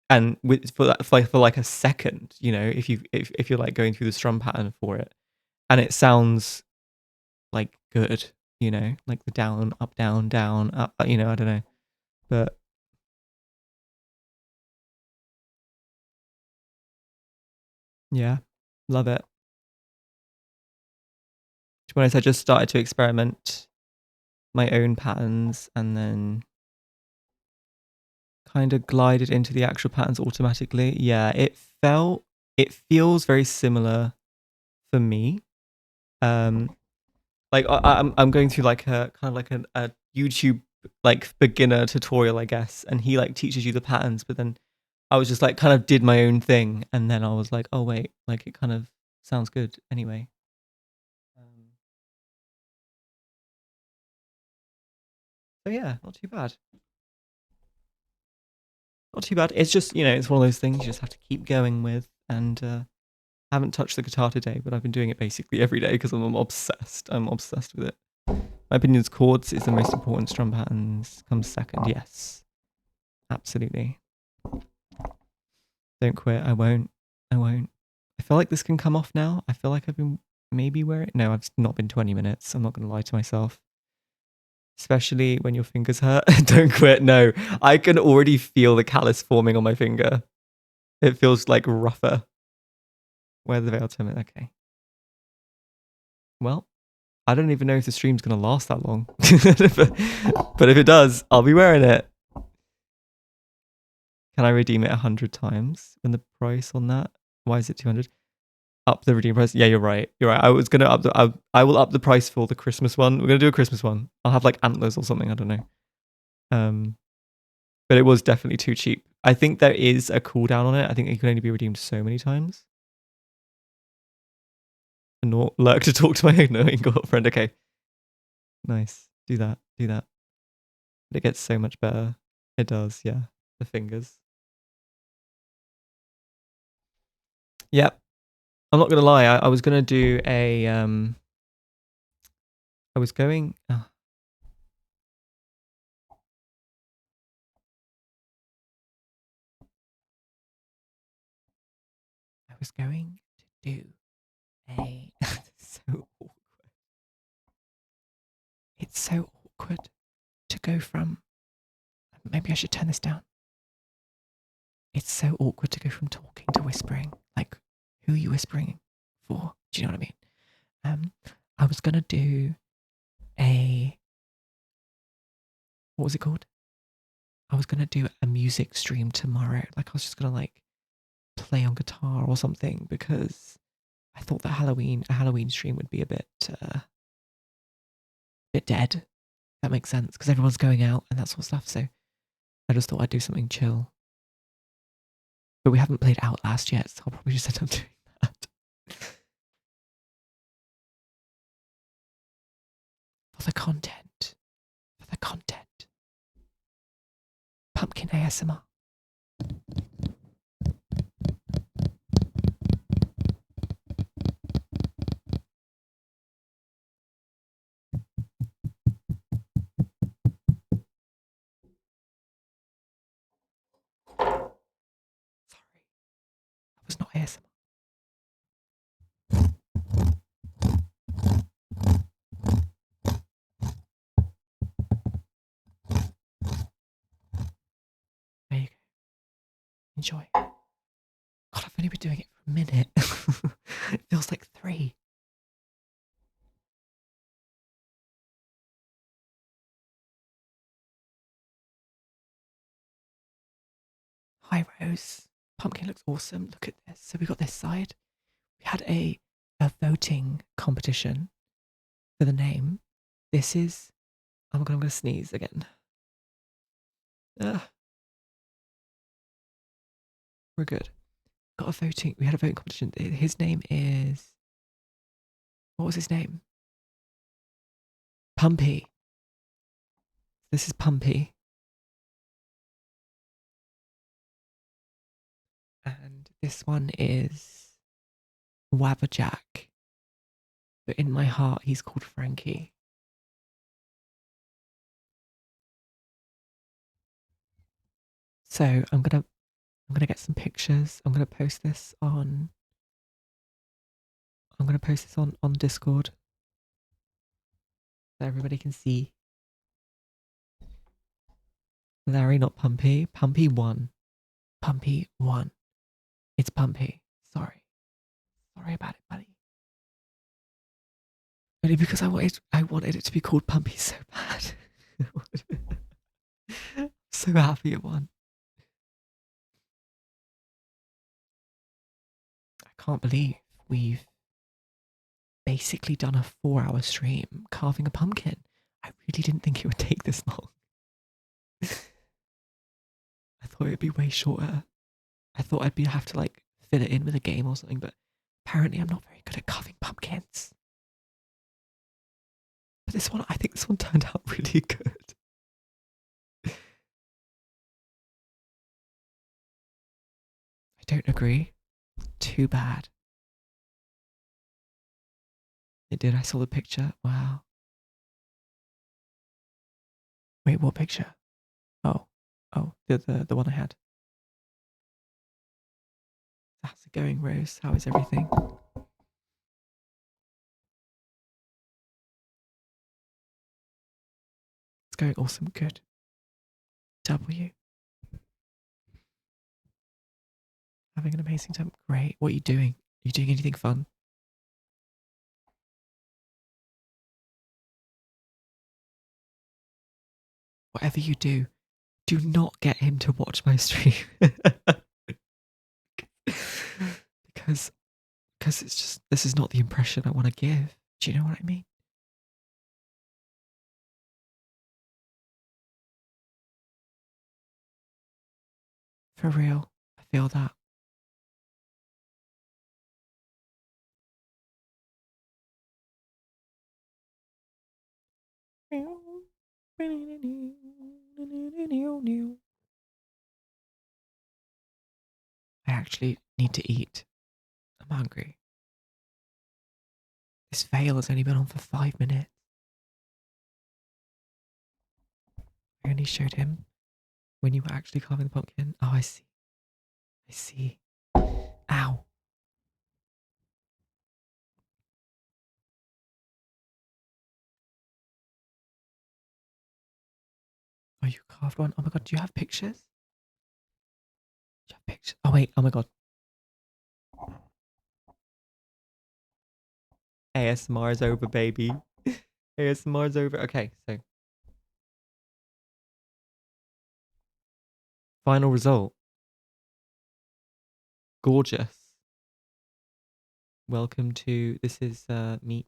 and for like a second, you know, if you're like going through the strum pattern for it, and it sounds like good, you know, like the down up, you know, I don't know, but yeah, love it. To be honest, I just started to experiment my own patterns and then kind of glided into the actual patterns automatically. Yeah, it feels very similar for me. Like I'm going through like a kind of like a YouTube like beginner tutorial, I guess, and he like teaches you the patterns, but then I was just like kind of did my own thing, and then I was like, oh wait, like it kind of sounds good anyway. So yeah, not too bad. Not too bad. It's just, it's one of those things you just have to keep going with. And I haven't touched the guitar today, but I've been doing it basically every day because I'm obsessed. I'm obsessed with it. My opinion is chords is the most important. Strum patterns comes second. Yes, absolutely. Don't quit. I won't. I won't. I feel like this can come off now. I feel like I've been maybe wearing. No, I've not been 20 minutes. I'm not going to lie to myself. Especially when your fingers hurt. Don't quit. No, I can already feel the callus forming on my finger. It feels like rougher. Where the veil terminate. Okay. Well, I don't even know if the stream's going to last that long. But if it does, I'll be wearing it. Can I redeem it 100 times? And the price on that? Why is it 200? Up the redeem price? Yeah, you're right. You're right. I was going to up the... I will up the price for the Christmas one. We're going to do a Christmas one. I'll have like antlers or something. I don't know. But it was definitely too cheap. I think there is a cooldown on it. I think it can only be redeemed so many times. And not lurk to talk to my annoying girlfriend. Okay. Nice. Do that. Do that. It gets so much better. It does, yeah. The fingers. Yep. I'm not gonna lie. I was gonna do a. I was going. I was going to do a. So awkward. It's so awkward to go from. Maybe I should turn this down. It's so awkward to go from talking to whispering. Like, who are you whispering for? Do you know what I mean? I was gonna do a. What was it called? I was gonna do a music stream tomorrow. Like, I was just gonna like play on guitar or something because I thought that a Halloween stream would be a bit dead. That makes sense because everyone's going out and that sort of stuff. So I just thought I'd do something chill. But we haven't played Outlast yet, so I'll probably just end up doing that. For the content. For the content. Pumpkin ASMR. Sorry. That was not ASMR. There you go. Enjoy. God, I've only been doing it for a minute. It feels like 3. Hi, Rose. Pumpkin looks awesome. Look at this. So we got this side. We had a voting competition for the name. This is. I'm gonna sneeze again. We're good. Got a voting. We had a voting competition. His name is. What was his name? Pumpy. This is Pumpy. And this one is Wabberjack. But in my heart, he's called Frankie. So I'm gonna get some pictures. I'm gonna post this on. On Discord so everybody can see. Larry, not Pumpy. Pumpy won. Pumpy won. It's Pumpy. Sorry. Sorry about it, buddy. Only because I wanted it to be called Pumpy so bad. So happy it won. I can't believe we've basically done a 4-hour stream carving a pumpkin. I really didn't think it would take this long. I thought it'd be way shorter. I thought have to like fit it in with a game or something, but apparently I'm not very good at carving pumpkins. But I think this one turned out really good. I don't agree. Too bad. It did. I saw the picture. Wow. Wait, what picture? Oh, the one I had. How's it going, Rose? How is everything? It's going awesome. Good. W. Having an amazing time. Great. What are you doing? Are you doing anything fun? Whatever you do not get him to watch my stream. because it's just, this is not the impression I want to give. Do you know what I mean? For real. I feel that. I actually need to eat. I'm hungry. This veil has only been on for 5 minutes. I only showed him when you were actually carving the pumpkin. Oh, I see. I see. Ow. Oh, you carved one? Oh my god, do you have pictures? Do you have pictures? Oh wait, oh my god. ASMR's over, baby. ASMR's over. Okay, so final result. Gorgeous. Welcome to, this is meat.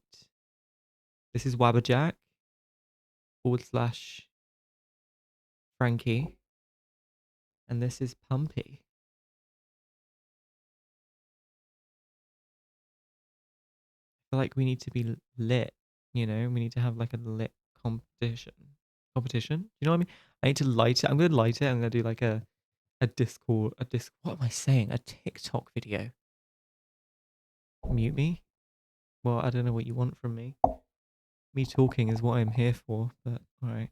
This is Wabberjack / Frankie. And this is Pumpy. I feel like we need to be lit, you know? We need to have like a lit competition. Competition? You know what I mean? I need to light it. I'm going to light it. I'm going to do like a what am I saying? A TikTok video. Mute me? Well, I don't know what you want from me. Me talking is what I'm here for, but alright.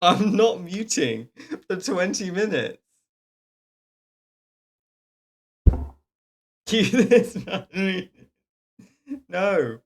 I'm not muting for 20 minutes. Cue this, man. No.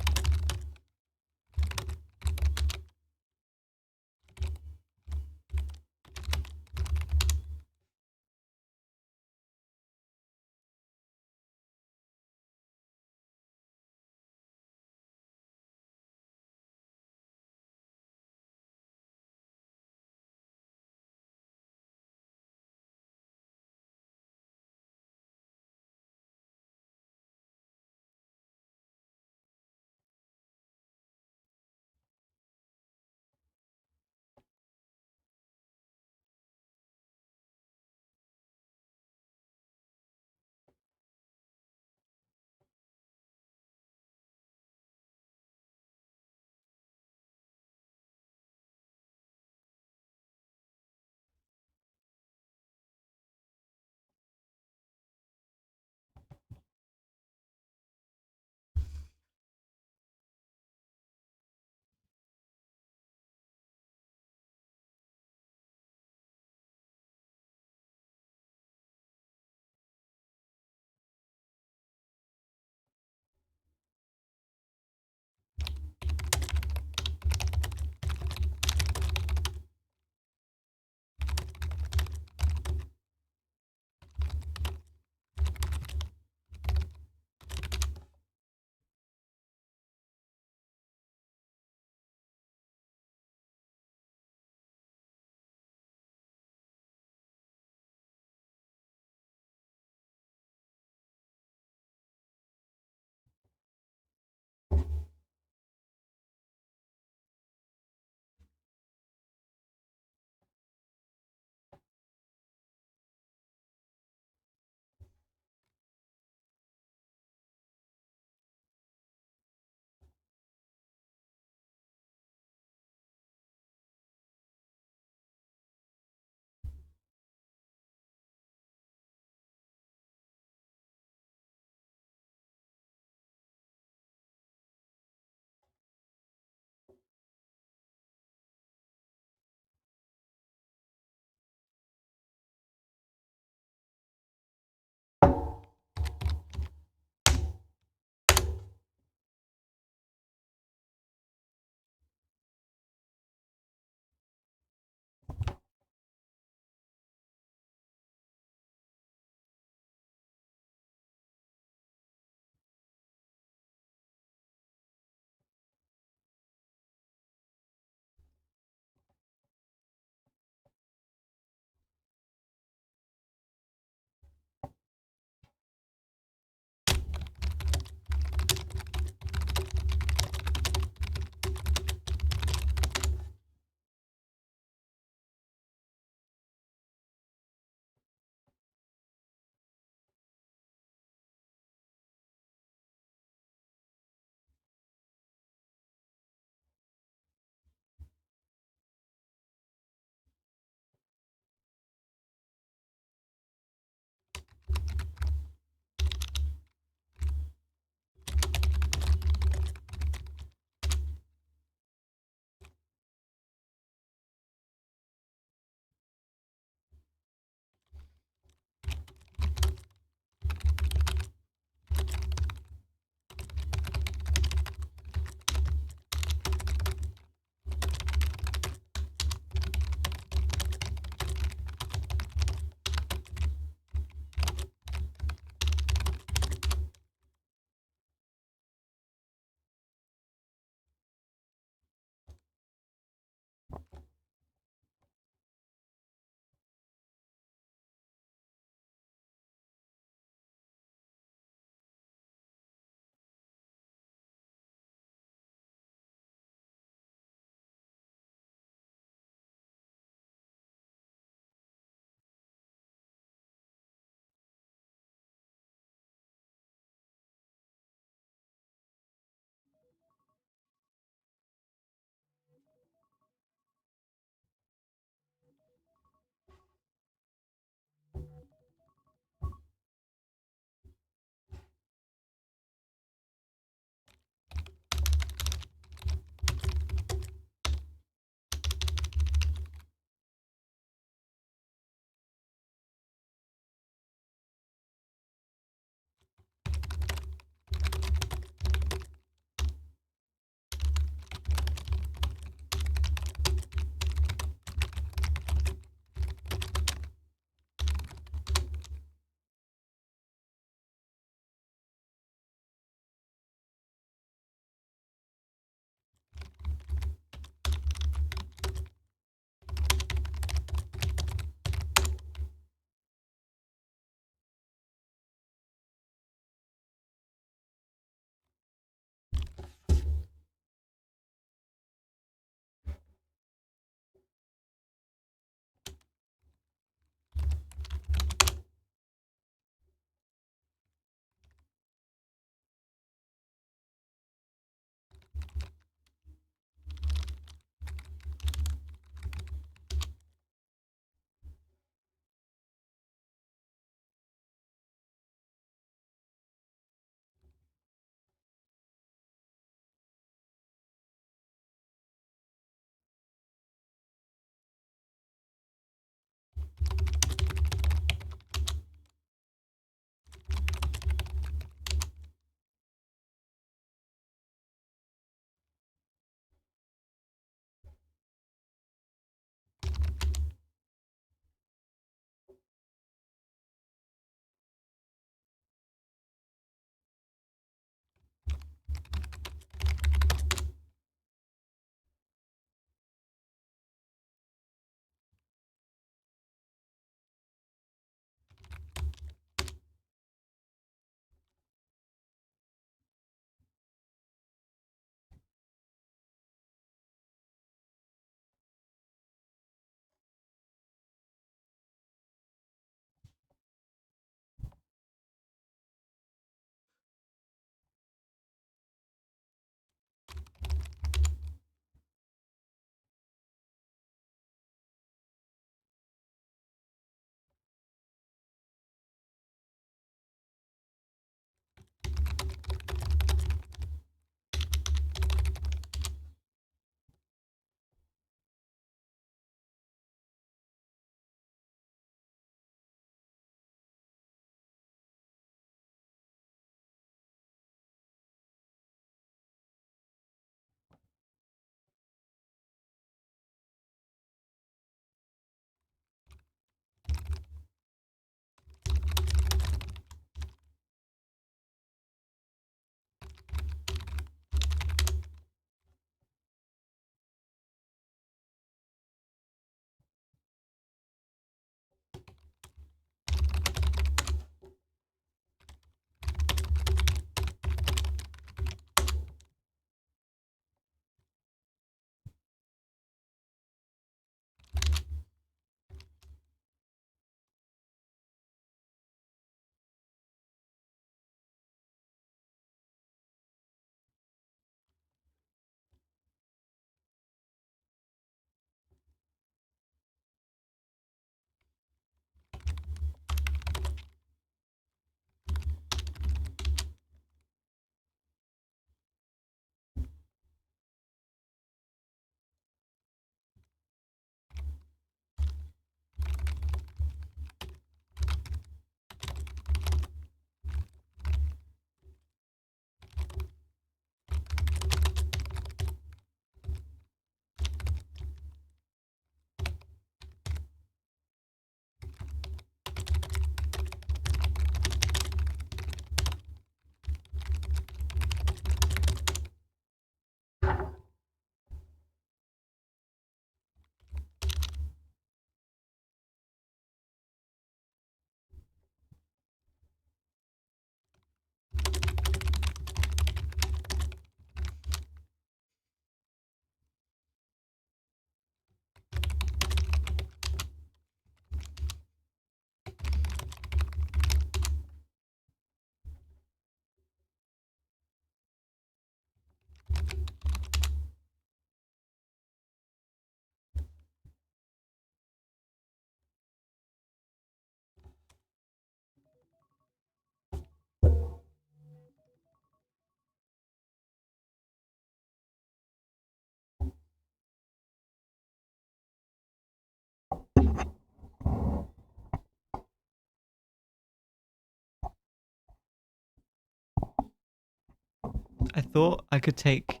I thought I could take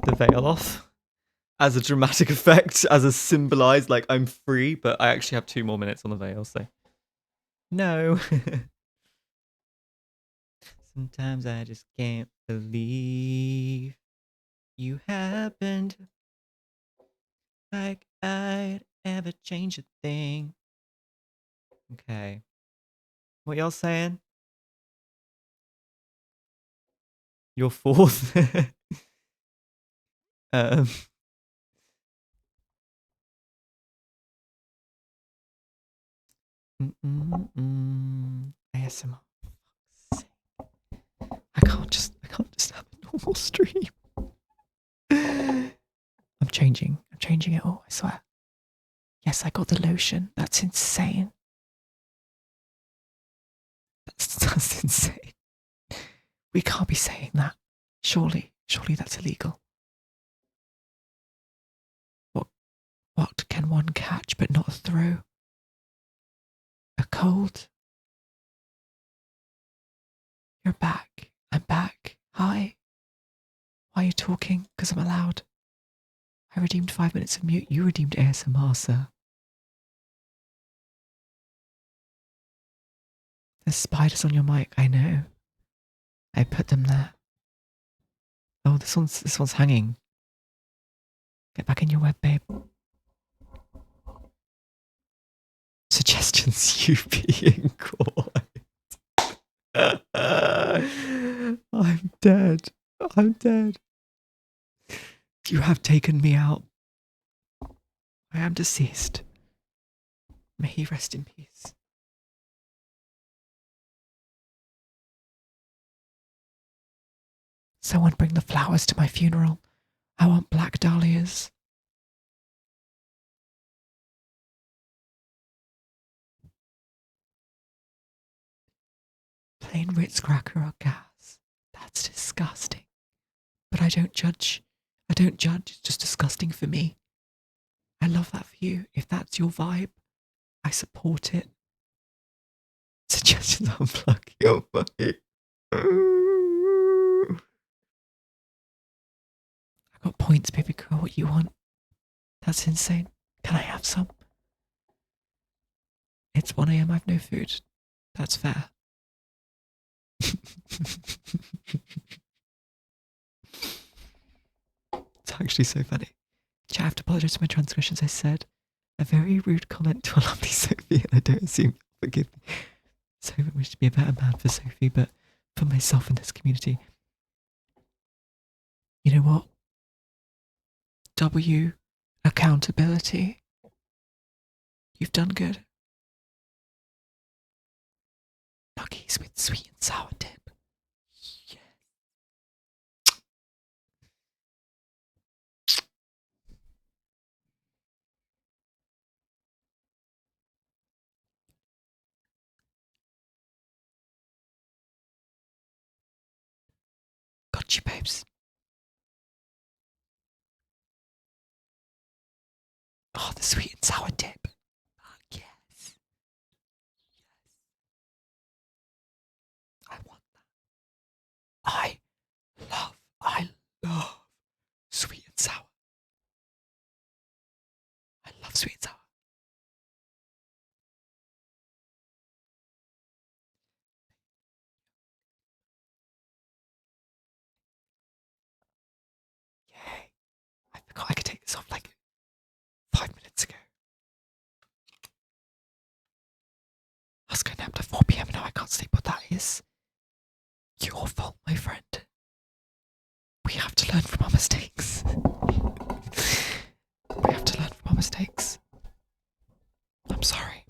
the veil off as a dramatic effect, as a symbolized, like, I'm free, but I actually have 2 more minutes on the veil, so. No. Sometimes I just can't believe you happened. Like I'd ever change a thing. Okay. What y'all saying? You're fourth. um. ASMR. I can't just have a normal stream. I'm changing it all, I swear. Yes, I got the lotion. That's insane. That's insane. We can't be saying that. Surely that's illegal. What can one catch but not throw? A cold? You're back. I'm back. Hi. Why are you talking? Because I'm allowed. I redeemed 5 minutes of mute. You redeemed ASMR, sir. There's spiders on your mic, I know. I put them there. Oh, this one's hanging. Get back in your web, babe. Suggestions you being quiet. I'm dead. You have taken me out. I am deceased. May he rest in peace. Someone bring the flowers to my funeral. I want black dahlias. Plain Ritz cracker or gas. That's disgusting. But I don't judge. It's just disgusting for me. I love that for you. If that's your vibe, I support it. Suggestions unplug your mic. I got points, baby girl. What you want? That's insane. Can I have some? It's 1 a.m. I've no food. That's fair. It's actually so funny. I have to apologize for my transgressions. I said a very rude comment to a lovely Sophie, and I don't assume you'll forgive me. So I wish to be a better man for Sophie, but for myself in this community. You know what? W, accountability. You've done good. Nuggies with sweet and sour dip. Yeah. Got you, babes. Oh, the sweet and sour dip. Oh, yes. I want that. I love sweet and sour. I love sweet and sour. Yay. I forgot I could take this off like 5 minutes ago. Huski napped at 4 p.m. Now I can't sleep. What that is your fault, my friend. We have to learn from our mistakes. We have to learn from our mistakes. I'm sorry.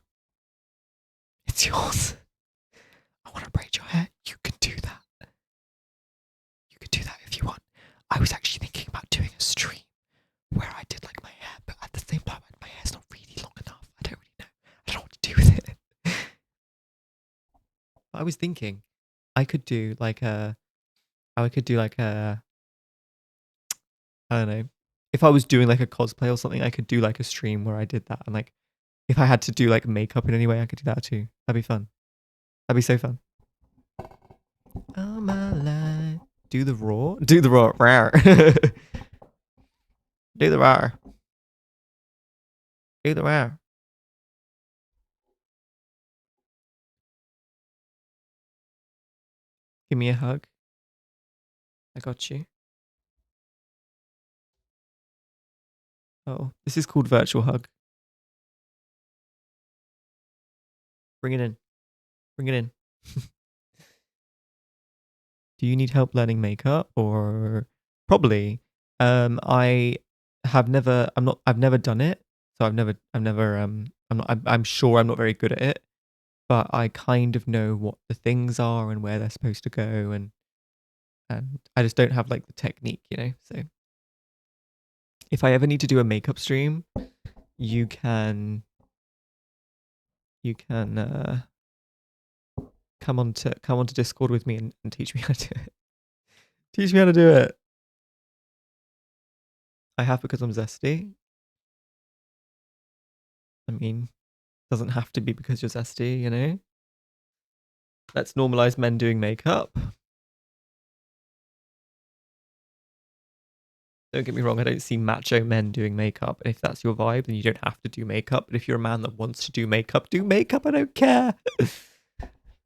It's yours. I want to braid your hair. You can do that. You can do that if you want. I was actually thinking about doing a stream where I did like my hair, but at the same time, my hair's not really long enough. I don't really know. I don't know what to do with it. I was thinking I could do like a, I don't know. If I was doing like a cosplay or something, I could do like a stream where I did that. And like, if I had to do like makeup in any way, I could do that too. That'd be fun. That'd be so fun. All my life. Do the raw. Do the raw. Rawr. Do the raw. Do the raw. Give me a hug. I got you. Oh, this is called virtual hug. Bring it in. Bring it in. Do you need help learning makeup or probably? I have never. I've never done it, so I'm not. I'm sure I'm not very good at it, but I kind of know what the things are and where they're supposed to go, and I just don't have like the technique, you know. So if I ever need to do a makeup stream, you can come onto Discord with me and teach me how to do it. Teach me how to do it. I have because I'm zesty. I mean, doesn't have to be because you're zesty, you know? Let's normalize men doing makeup. Don't get me wrong, I don't see macho men doing makeup. And if that's your vibe, then you don't have to do makeup. But if you're a man that wants to do makeup, I don't care.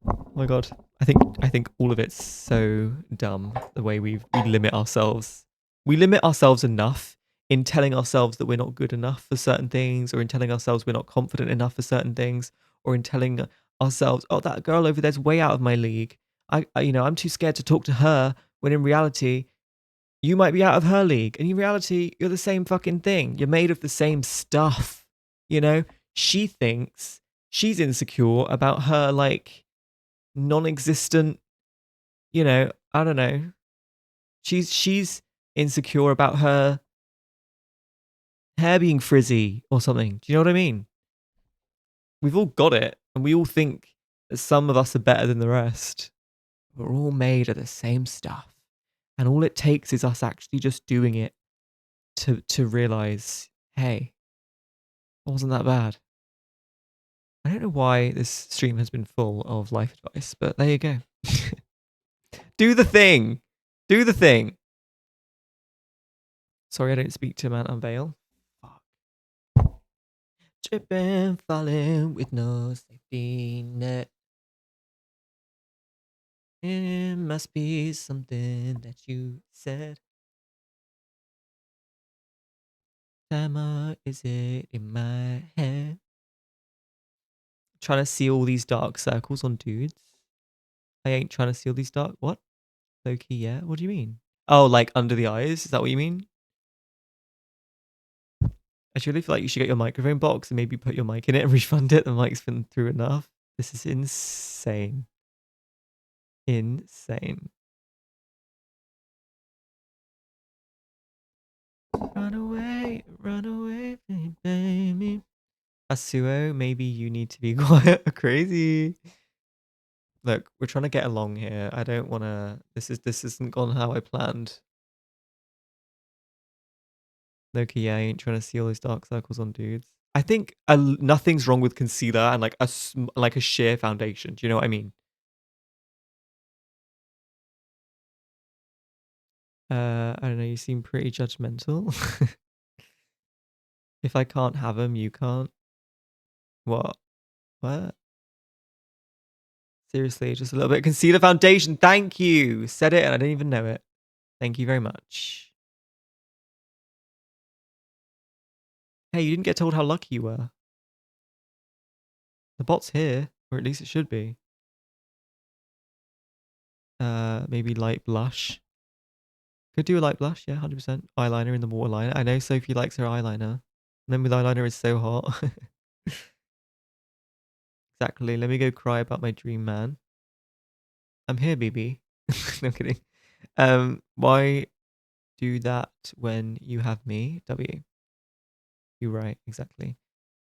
Oh my god. I think all of it's so dumb, the way we limit ourselves. We limit ourselves enough in telling ourselves that we're not good enough for certain things, or in telling ourselves we're not confident enough for certain things, or in telling ourselves, oh, that girl over there's way out of my league. I'm too scared to talk to her, when in reality, you might be out of her league. And in reality, you're the same fucking thing. You're made of the same stuff. You know, she thinks she's insecure about her like non-existent, I don't know. She's insecure about her hair being frizzy or something. Do you know what I mean? We've all got it, and we all think that some of us are better than the rest. We're all made of the same stuff. And all it takes is us actually just doing it to realize, hey, it wasn't that bad. I don't know why this stream has been full of life advice, but there you go. Do the thing. Do the thing. Sorry, I don't speak to man unveil. Fuck. Tripping, falling with no safety net. It must be something that you said. Timer, is it in my head? Trying to see all these dark circles on dudes. I ain't trying to see all these dark. What? Low-key, yeah? What do you mean? Oh, like under the eyes? Is that what you mean? I truly feel like you should get your microphone box and maybe put your mic in it and refund it. The mic's been through enough. This is insane. Insane. Run away, baby. Asuo, maybe you need to be quiet. Crazy. Look, we're trying to get along here. I don't want to. This isn't gone how I planned. Loki, yeah, I ain't trying to see all those dark circles on dudes. I think nothing's wrong with concealer and like a sheer foundation. Do you know what I mean? I don't know. You seem pretty judgmental. If I can't have them, you can't. What? What? Seriously, just a little bit. Concealer foundation. Thank you. Said it and I didn't even know it. Thank you very much. Hey, you didn't get told how lucky you were. The bot's here, or at least it should be. Maybe light blush. Could do a light blush, yeah, 100%. Eyeliner in the waterline. I know Sophie likes her eyeliner. And then with eyeliner, it's so hot. Exactly. Let me go cry about my dream man. I'm here, BB. No kidding. Why do that when you have me? W. You're right, exactly.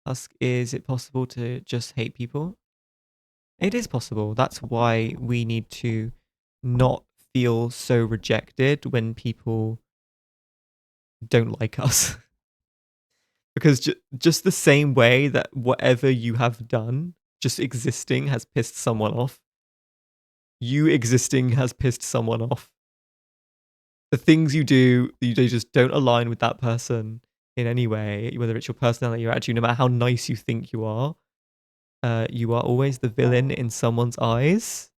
Ask, is it possible to just hate people? It is possible. That's why we need to not feel so rejected when people don't like us. Because just the same way that whatever you have done, just existing has pissed someone off, you existing has pissed someone off. the things you do, they just don't align with that person in any way, whether it's your personality, your attitude, no matter how nice you think you are always the villain in someone's eyes.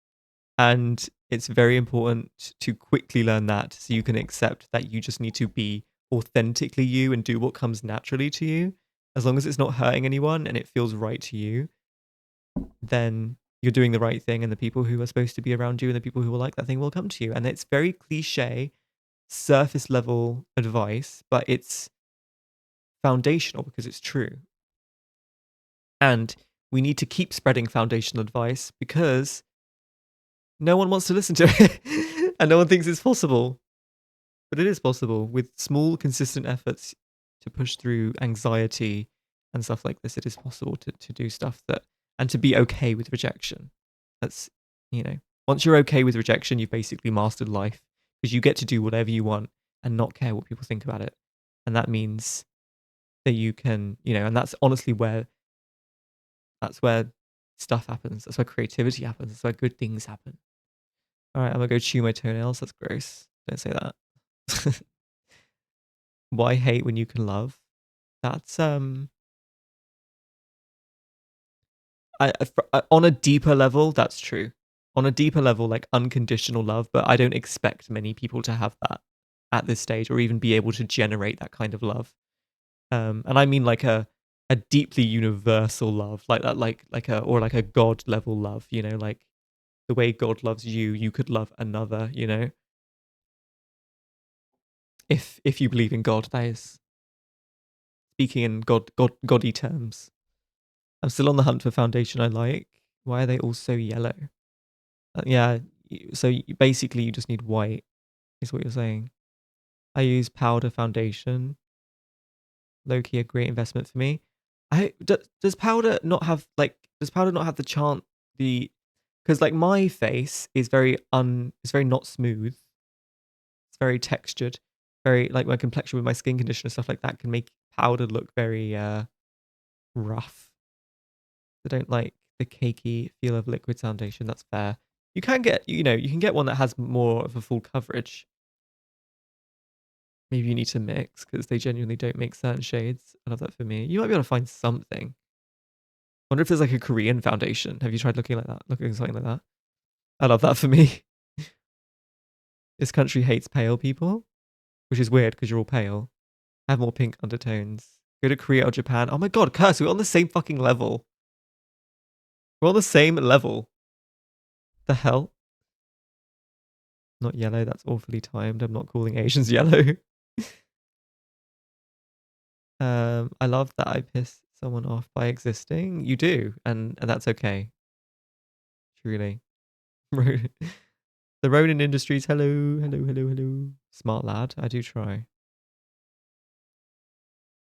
And it's very important to quickly learn that so you can accept that you just need to be authentically you and do what comes naturally to you. As long as it's not hurting anyone and it feels right to you, then you're doing the right thing, and the people who are supposed to be around you and the people who will like that thing will come to you. And it's very cliche, surface level advice, but it's foundational because it's true. And we need to keep spreading foundational advice because no one wants to listen to it and no one thinks it's possible. But it is possible with small, consistent efforts to push through anxiety and stuff like this. It is possible to do stuff that, and to be okay with rejection. That's, once you're okay with rejection, you've basically mastered life because you get to do whatever you want and not care what people think about it. And that means that you can, and that's honestly that's where stuff happens. That's where creativity happens. That's where good things happen. All right, I'm gonna go chew my toenails. That's gross. Don't say that. Why hate when you can love? That's on a deeper level, that's true. On a deeper level, like unconditional love, but I don't expect many people to have that at this stage, or even be able to generate that kind of love. And I mean like a deeply universal love, like that, like a God level love. Like the way God loves you, you could love another. If you believe in God, that is. Speaking in goddy terms. I'm still on the hunt for foundation I like. Why are they all so yellow? Yeah, so basically you just need white, is what you're saying. I use powder foundation. Low-key a great investment for me. Does powder not have the chance, because like my face is it's very not smooth. It's very textured. Very like my complexion with my skin condition and stuff like that can make powder look very rough. I don't like the cakey feel of liquid foundation. That's fair. You can get you can get one that has more of a full coverage. Maybe you need to mix because they genuinely don't make certain shades. I love that for me. You might be able to find something. I wonder if there's like a Korean foundation. Have you tried looking like that? Looking at something like that? I love that for me. This country hates pale people, which is weird because you're all pale. Have more pink undertones. Go to Korea or Japan. Oh my god, Curse, we're on the same fucking level. We're on the same level. The hell? Not yellow, that's awfully timed. I'm not calling Asians yellow. I love that I piss someone off by existing. You do, and that's okay. Truly. The Ronin Industries, hello, hello, hello, hello. Smart lad, I do try.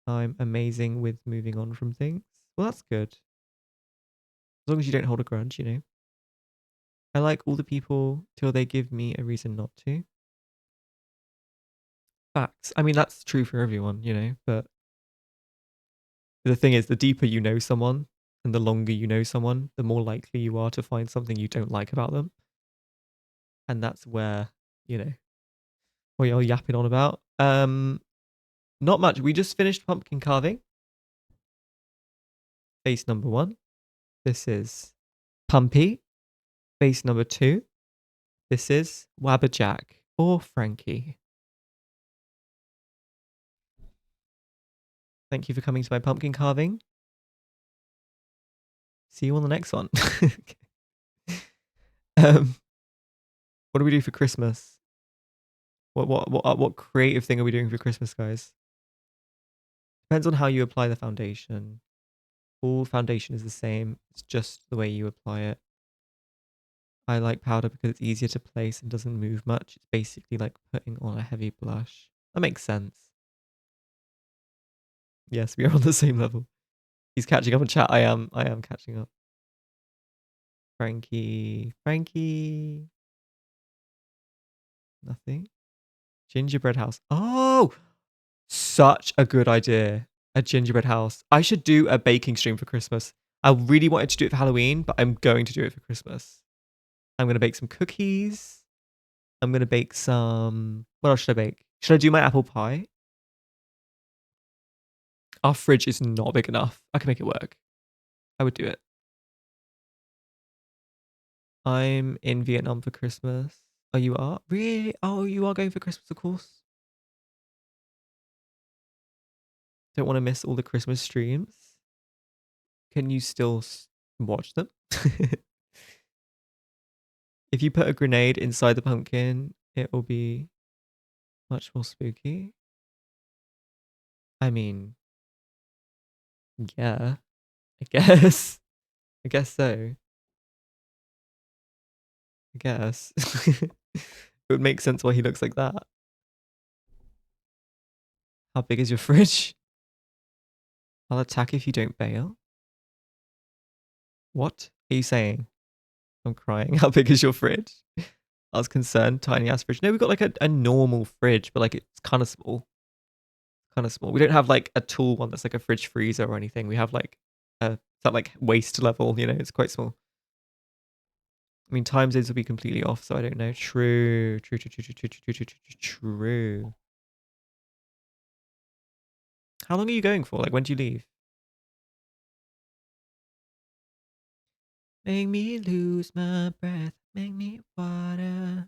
I'm amazing with moving on from things. Well, that's good. As long as you don't hold a grudge, I like all the people till they give me a reason not to. Facts. I mean, that's true for everyone, but the thing is, the deeper you know someone and the longer you know someone, the more likely you are to find something you don't like about them. And that's where, what you're yapping on about. Not much. We just finished pumpkin carving. Face number 1. This is Pumpy. Face number 2. This is Wabberjack or Frankie. Thank you for coming to my pumpkin carving. See you on the next one. What do we do for Christmas? What creative thing are we doing for Christmas, guys? Depends on how you apply the foundation. All foundation is the same. It's just the way you apply it. I like powder because it's easier to place and doesn't move much. It's basically like putting on a heavy blush. That makes sense. Yes, we are on the same level. He's catching up in chat. I am catching up. Frankie. Nothing. Gingerbread house. Oh, such a good idea. A gingerbread house. I should do a baking stream for Christmas. I really wanted to do it for Halloween, but I'm going to do it for Christmas. I'm going to bake some cookies. I'm gonna bake some. What else should I bake? Should I do my apple pie? Our fridge is not big enough. I can make it work. I would do it. I'm in Vietnam for Christmas. Oh, you are? Really? Oh, you are going for Christmas, of course. Don't want to miss all the Christmas streams. Can you still watch them? If you put a grenade inside the pumpkin, it will be much more spooky. I mean, yeah, I guess. I guess so. I guess. It would make sense why he looks like that. How big is your fridge? I'll attack if you don't bail. What are you saying? I'm crying. How big is your fridge? I was concerned. Tiny ass fridge. No, we've got like a normal fridge, but like it's kind of small. Kind of small. We don't have like a tall one that's like a fridge freezer or anything. We have like it's at like waist level, you know, it's quite small. I mean, time zones will be completely off, so I don't know. True. How long are you going for? Like, when do you leave? Make me lose my breath. Make me water.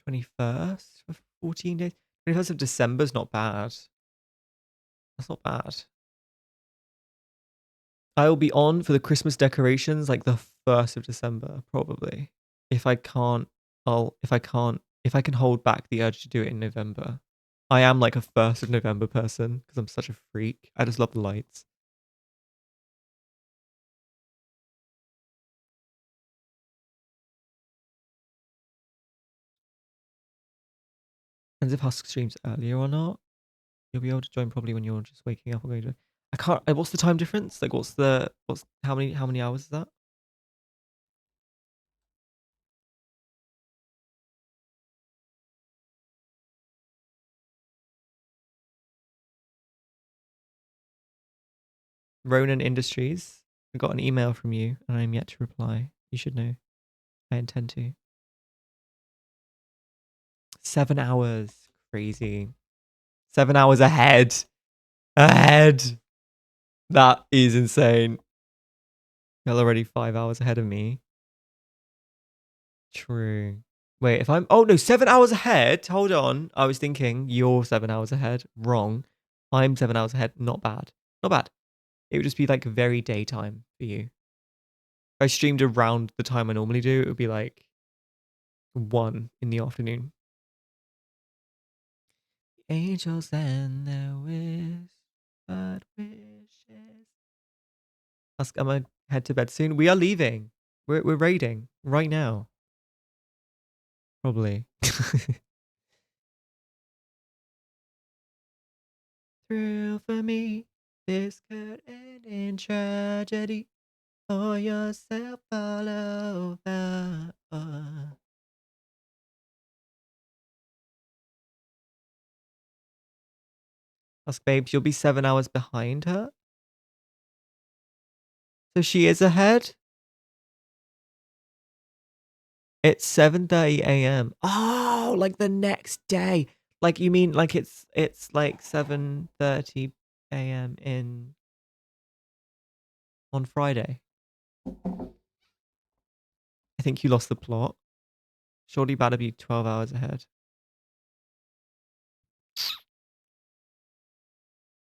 #21st for 14 days. 21st of December's not bad. That's not bad. I will be on for the Christmas decorations like the 1st of December, probably. If I can't, if I can hold back the urge to do it in November. I am like a 1st of November person because I'm such a freak. I just love the lights. Depends if Husk streams earlier or not. You'll be able to join probably when you're just waking up or going to. I can't. What's the time difference? Like, what's how many hours is that? Ronan Industries. I got an email from you, and I'm yet to reply. You should know. I intend to. 7 hours. Crazy. 7 hours ahead. Ahead. That is insane. You're already 5 hours ahead of me. True. Wait, if I'm... Oh, no, 7 hours ahead? Hold on. I was thinking you're 7 hours ahead. Wrong. I'm 7 hours ahead. Not bad. Not bad. It would just be like very daytime for you. If I streamed around the time I normally do, it would be like 1 in the afternoon. Angels and their whispered wishes. I'm gonna head to bed soon. We are leaving. We're raiding right now. Probably. Thrill for me. This could end in tragedy. Pour yourself all over. Ask babes, you'll be 7 hours behind her. So she is ahead. It's 7:30 a.m. Oh, like the next day. Like you mean like it's like 7:30 a.m. in on Friday. I think you lost the plot. Surely better be 12 hours ahead.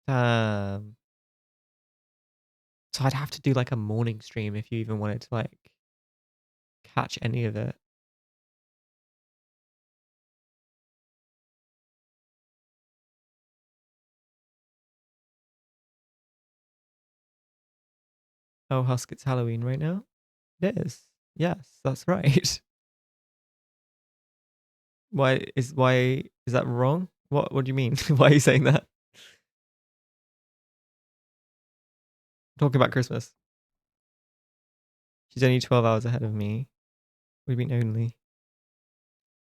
So I'd have to do like a morning stream if you even wanted to like catch any of it. Oh, Husk, it's Halloween right now? It is. Yes, that's right. Why is that wrong? What do you mean? Why are you saying that? Talking about Christmas. She's only 12 hours ahead of me. What do you mean only?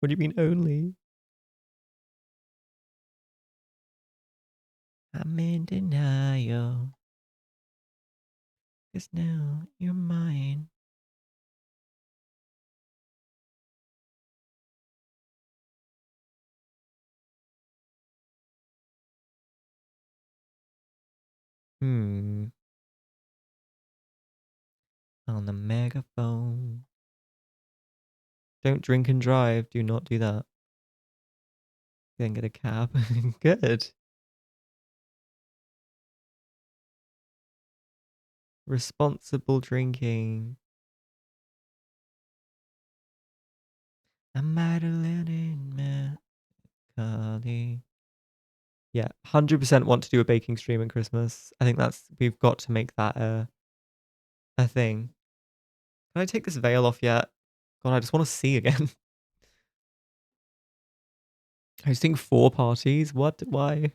What do you mean only? I'm in denial. 'Cause now you're mine. On the megaphone. Don't drink and drive. Do not do that. Then get a cab. Good. Responsible drinking. I'm Madeline Macaulay. Yeah, 100% want to do a baking stream at Christmas. I think we've got to make that a thing. Can I take this veil off yet? God, I just want to see again. Hosting 4 parties? What? Why?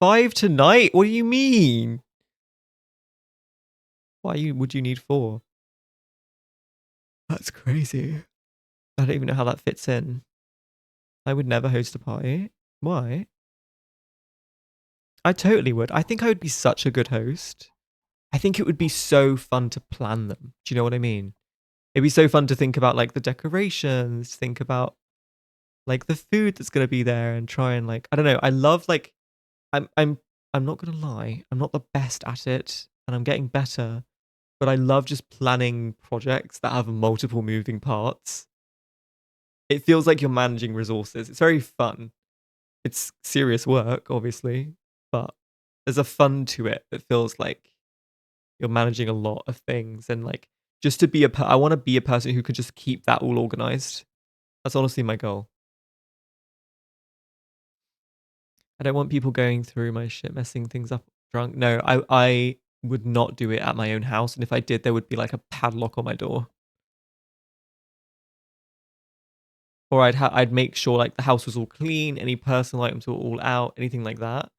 5 tonight? What do you mean? Why would you need 4? That's crazy. I don't even know how that fits in. I would never host a party. Why? I totally would. I think I would be such a good host. I think it would be so fun to plan them. Do you know what I mean? It'd be so fun to think about like the decorations, think about like the food that's gonna be there and try and like I don't know. I love like I'm I'm I'm not gonna lie, I'm not the best at it and I'm getting better, but I love just planning projects that have multiple moving parts. It feels like you're managing resources. It's very fun. It's serious work, obviously, but there's a fun to it that feels like you're managing a lot of things and like just to be I want to be a person who could just keep that all organized. That's honestly my goal. I don't want people going through my shit, messing things up drunk. No, I would not do it at my own house, and if I did, there would be like a padlock on my door. Or I'd make sure like the house was all clean, any personal items were all out, anything like that.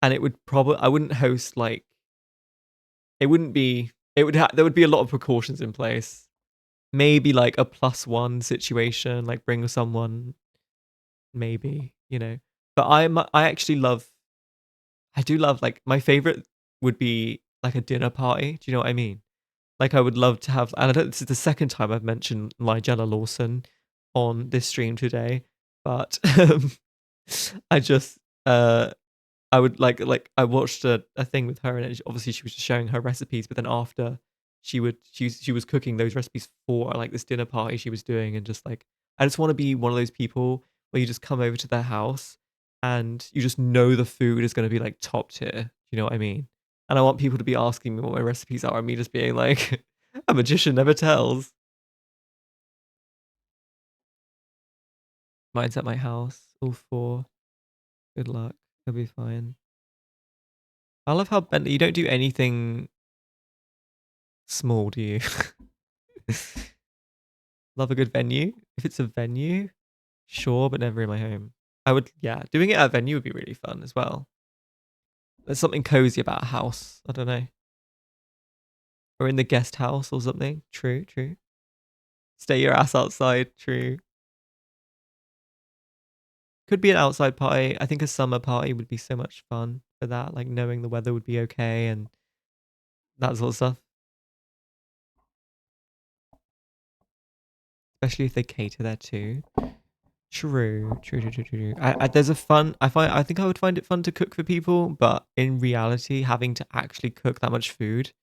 And it would probably I wouldn't host like it wouldn't be it would there would be a lot of precautions in place. Maybe like a +1 situation, like bring someone, maybe, you know. But I actually love I do love like my favorite would be like a dinner party. Do you know what I mean? Like I would love to have, and I don't. This is the second time I've mentioned Nigella Lawson on this stream today, but I just I would like I watched a thing with her, and obviously she was just sharing her recipes, but then after she was cooking those recipes for like this dinner party she was doing, and just like I just want to be one of those people where you just come over to their house and you just know the food is going to be like top tier. You know what I mean? And I want people to be asking me what my recipes are, and me just being like, a magician never tells. Mine's at my house, all 4. Good luck. It'll be fine. I love how Bentley, you don't do anything small, do you? Love a good venue. If it's a venue, sure, but never in my home. I would, yeah, doing it at a venue would be really fun as well. There's something cozy about a house. I don't know. Or in the guest house or something. True, true. Stay your ass outside. True. Could be an outside party. I think a summer party would be so much fun for that. Like knowing the weather would be okay and that sort of stuff. Especially if they cater there too. True, true, true, true, true. There's a fun. I think I would find it fun to cook for people, but in reality, having to actually cook that much food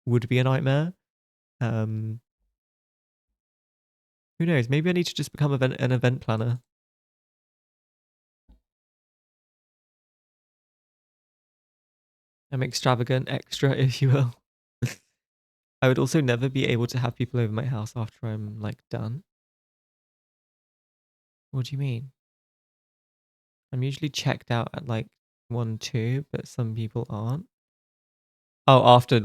would be a nightmare. Um, who knows? Maybe I need to just become an event planner. I'm extravagant, extra, if you will. I would also never be able to have people over my house after I'm like done. What do you mean? I'm usually checked out at like 1, 2, but some people aren't. Oh, after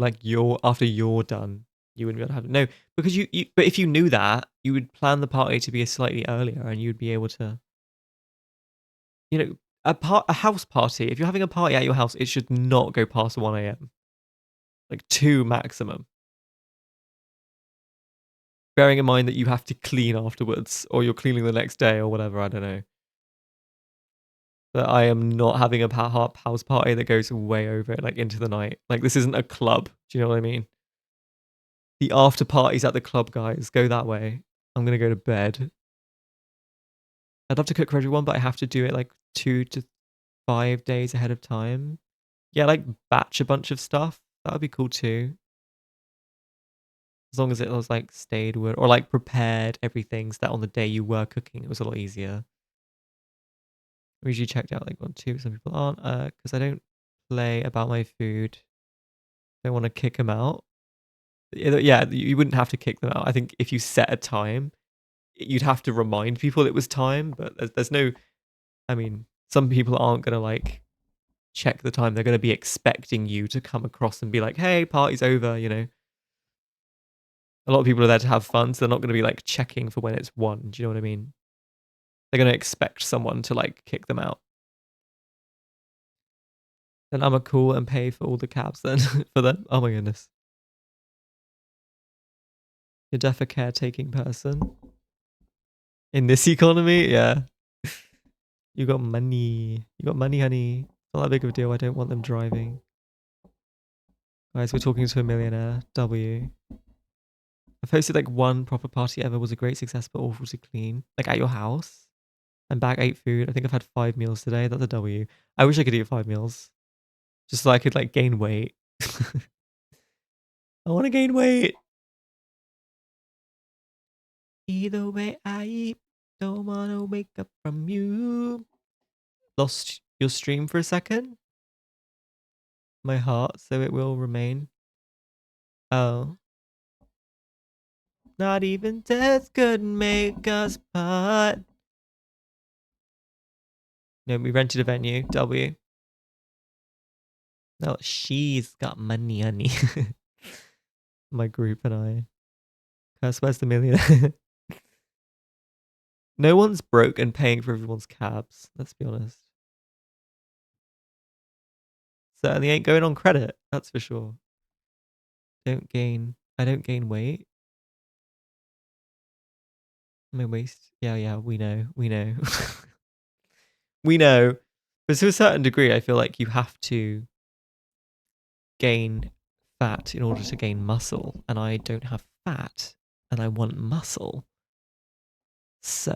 you're done, you wouldn't be able to have it. No, because but if you knew that, you would plan the party to be a slightly earlier, and you'd be able to, you know, a house party. If you're having a party at your house, it should not go past 1 a.m. Like 2 maximum. Bearing in mind that you have to clean afterwards, or you're cleaning the next day, or whatever. I don't know. But I am not having a house party that goes way over, like, into the night. Like, this isn't a club. Do you know what I mean? The after parties at the club, guys, go that way. I'm gonna go to bed. I'd love to cook for everyone, but I have to do it, like, 2 to 5 days ahead of time. Yeah, like, batch a bunch of stuff. That would be cool too. As long as it was, like, stayed wood or, like, prepared everything so that on the day you were cooking, it was a lot easier. We usually checked out, like, 1, 2, some people aren't, because I don't play about my food. Don't wanna kick them out. Yeah, you wouldn't have to kick them out. I think if you set a time, you'd have to remind people it was time, but there's no I mean, some people aren't gonna, like, check the time. They're gonna be expecting you to come across and be like, "Hey, party's over," you know? A lot of people are there to have fun, so they're not gonna be, like, checking for when it's 1, do you know what I mean? They're gonna expect someone to, like, kick them out. Then Imma call and pay for all the cabs then for them. Oh my goodness. You're def a caretaking person. In this economy? Yeah. You got money. You got money, honey. Not that big of a deal. I don't want them driving. Guys, we're talking to a millionaire. W. I've hosted like one proper party ever. Was a great success, but awful to clean. Like at your house. And back ate food. I think I've had 5 meals today. That's a W. I wish I could eat 5 meals. Just so I could like gain weight. I want to gain weight. Either way I eat. Don't want to wake up from you. Lost your stream for a second. My heart, so it will remain. Oh. Not even death could make us part. No, we rented a venue. W. No, she's got money, honey. My group and I. Curse, where's the millionaire? No one's broke and paying for everyone's cabs. Let's be honest. Certainly ain't going on credit. That's for sure. I don't gain weight. My waist. Yeah, we know. We know. We know. But to a certain degree, I feel like you have to gain fat in order to gain muscle. And I don't have fat. And I want muscle. So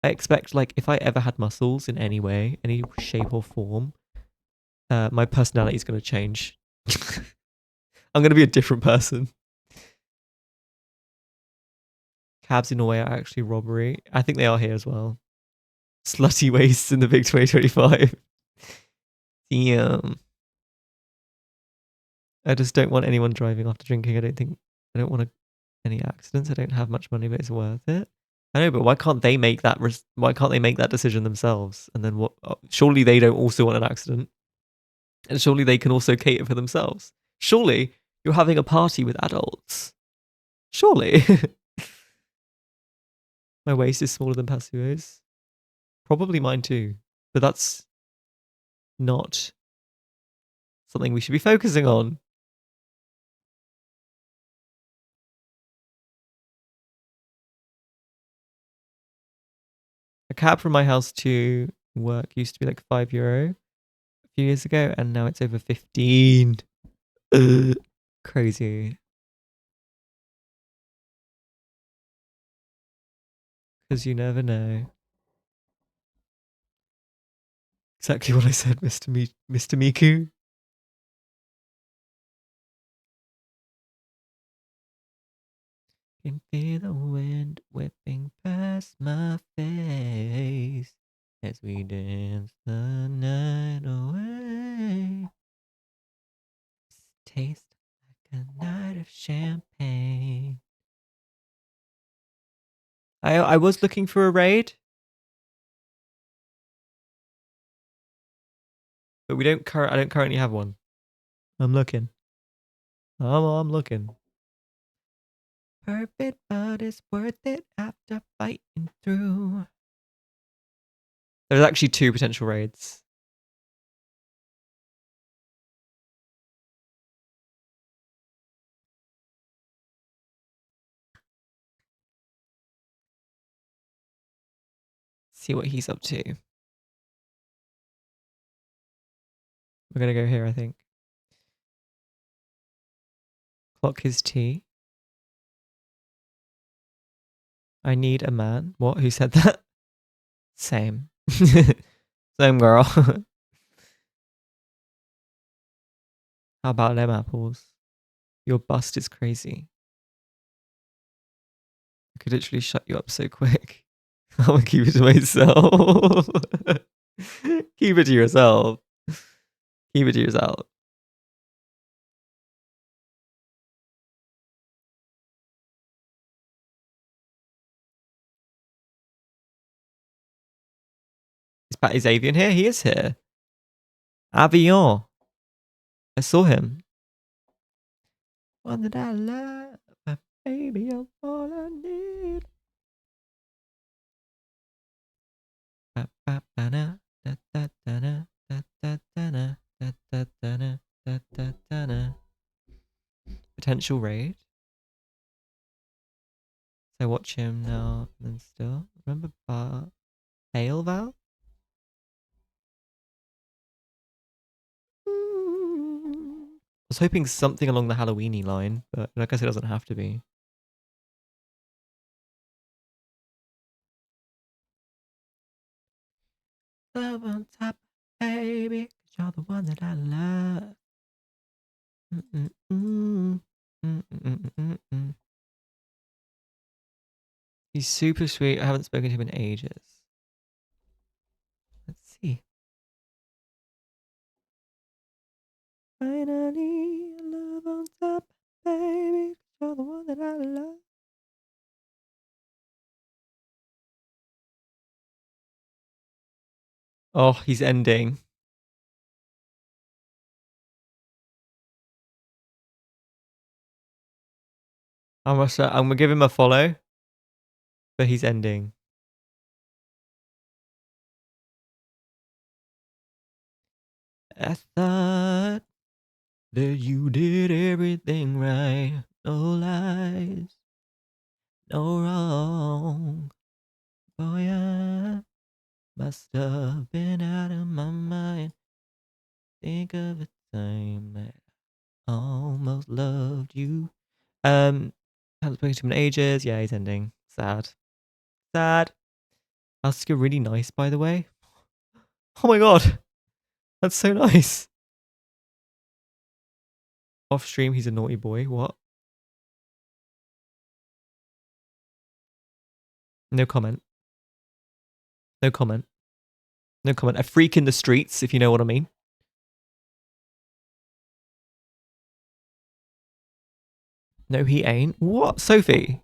I expect, like, if I ever had muscles in any way, any shape or form, my personality is going to change. I'm going to be a different person. Cabs in Norway are actually robbery. I think they are here as well. Slutty wastes in the big 2025. Damn. I just don't want anyone driving after drinking. I don't want any accidents. I don't have much money, but it's worth it. I know, but why can't they make that? Why can't they make that decision themselves? And then what? Surely they don't also want an accident, and surely they can also cater for themselves. Surely you're having a party with adults. Surely. My waist is smaller than Pasuo's. Probably mine too, but that's not something we should be focusing on. A cab from my house to work used to be like €5 a few years ago, and now it's over 15. Crazy. Because you never know. Exactly what I said, Mr. Miku. Can feel the wind whipping past my face as we dance the night away. Taste like a night of champagne. I was looking for a raid, but I don't currently have one. I'm looking. I'm looking. Perfect, but it's worth it after fighting through. There's actually 2 potential raids. see what he's up to. We're gonna go here, I think. Clock his tea. I need a man. What? Who said that? Same. Same girl. How about them apples? Your bust is crazy. I could literally shut you up so quick. I'm gonna keep it to myself. Keep it to yourself. Keep it to yourself. Is Avian here? He is here. Avion. I saw him. One that I love, my baby, I'm all I need. Potential raid. So watch him now and still. Remember Hail Val? I was hoping something along the Halloweeny line, but I guess it doesn't have to be. Love on top, baby, 'cause you're the one that I love. He's super sweet. I haven't spoken to him in ages. Let's see. Finally, love on top, baby, 'cause you're the one that I love. Oh, he's ending. I'm gonna give him a follow, but he's ending. I thought that you did everything right. No lies, no wrong. Boy, I must have been out of my mind. Think of a time that I almost loved you. Haven't spoken to him in ages. Yeah, he's ending. Sad. Sad. Huski really nice, by the way. Oh my god. That's so nice. Off stream, he's a naughty boy. What? No comment. No comment. No comment. A freak in the streets, if you know what I mean. No, he ain't. What? Sophie?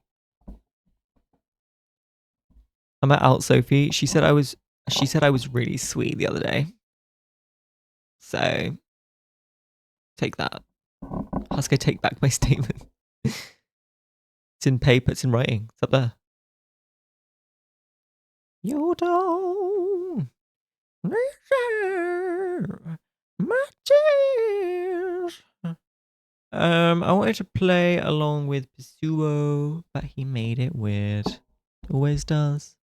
I'm out, Sophie. She said I was really sweet the other day. So take that. Huski, take back my statement. It's in paper, it's in writing. It's up there. You don't deserve my tears. I wanted to play along with Pisuo, but he made it weird. Always does.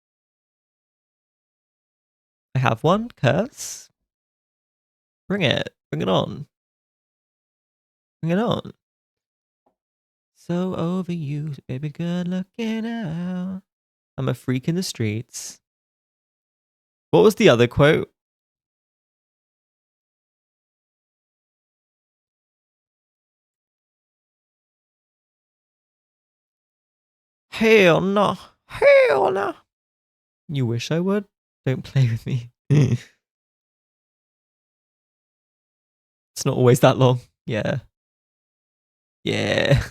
I have one curse. Bring it. Bring it on. Bring it on. So overused, baby, good looking out. I'm a freak in the streets. What was the other quote? Hell no. Hell no. You wish I would? Don't play with me. It's not always that long. Yeah. Yeah.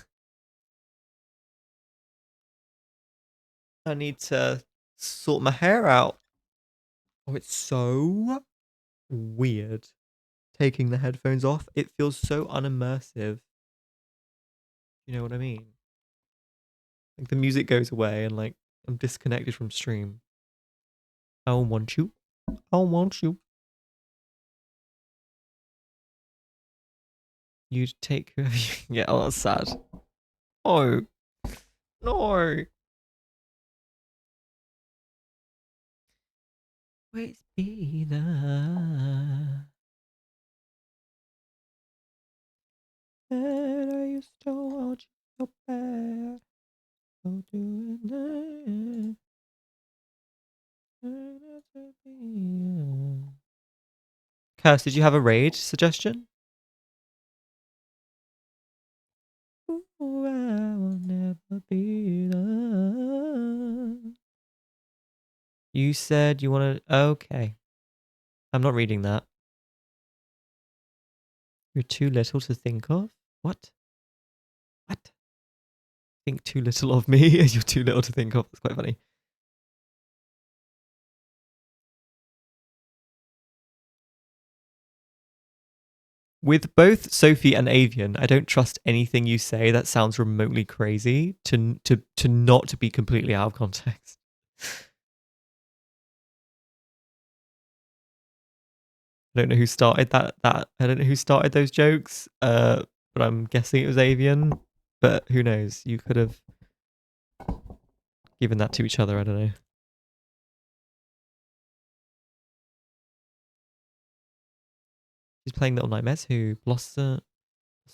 I need to sort my hair out. Oh, it's so weird taking the headphones off. It feels so unimmersive. You know what I mean? Like the music goes away and like I'm disconnected from stream. I don't want you. I don't want you. You take whoever you can get. Oh, that's sad. Oh. No. always be there. And I used to want you so bad. So doing that. Cass, did you have a raid suggestion? Ooh, I will never be the... You said you wanted... Okay. I'm not reading that. You're too little to think of? What? What? Think too little of me? You're too little to think of. It's quite funny. With both Sophie and Avian, I don't trust anything you say that sounds remotely crazy to not be completely out of context. I don't know who started that. I don't know who started those jokes. But I'm guessing it was Avian. But who knows? You could have given that to each other. I don't know. She's playing Little Nightmares. Who? Blossom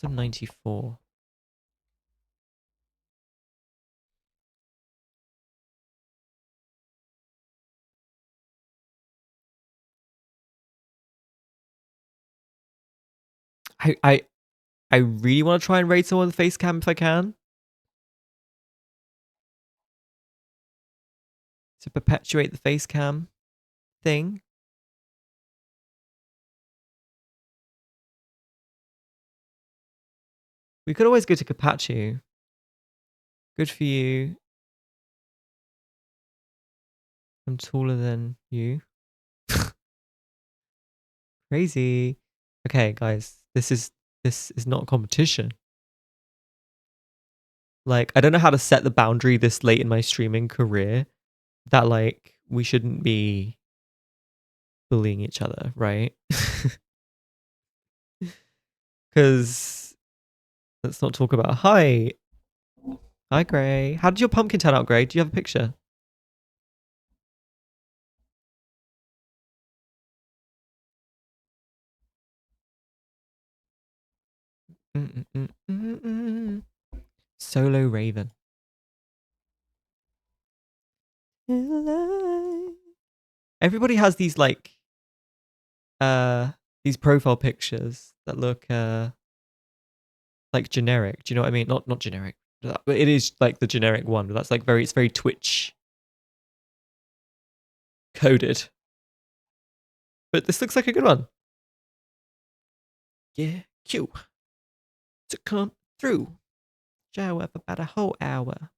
94. I really want to try and raid someone with face cam if I can. To perpetuate the face cam thing. We could always go to Kapachu. Good for you. I'm taller than you. Crazy. Okay, guys, this is not a competition. Like, I don't know how to set the boundary this late in my streaming career that like we shouldn't be bullying each other, right? Because let's not talk about hi Gray. How did your pumpkin turn out, Gray? Do you have a picture? Solo Raven. Everybody has these like these profile pictures that look like generic. Do you know what I mean? Not generic. But it is like the generic one. But that's like it's very Twitch coded. But this looks like a good one. Yeah, Q to come through. Shower for about a whole hour.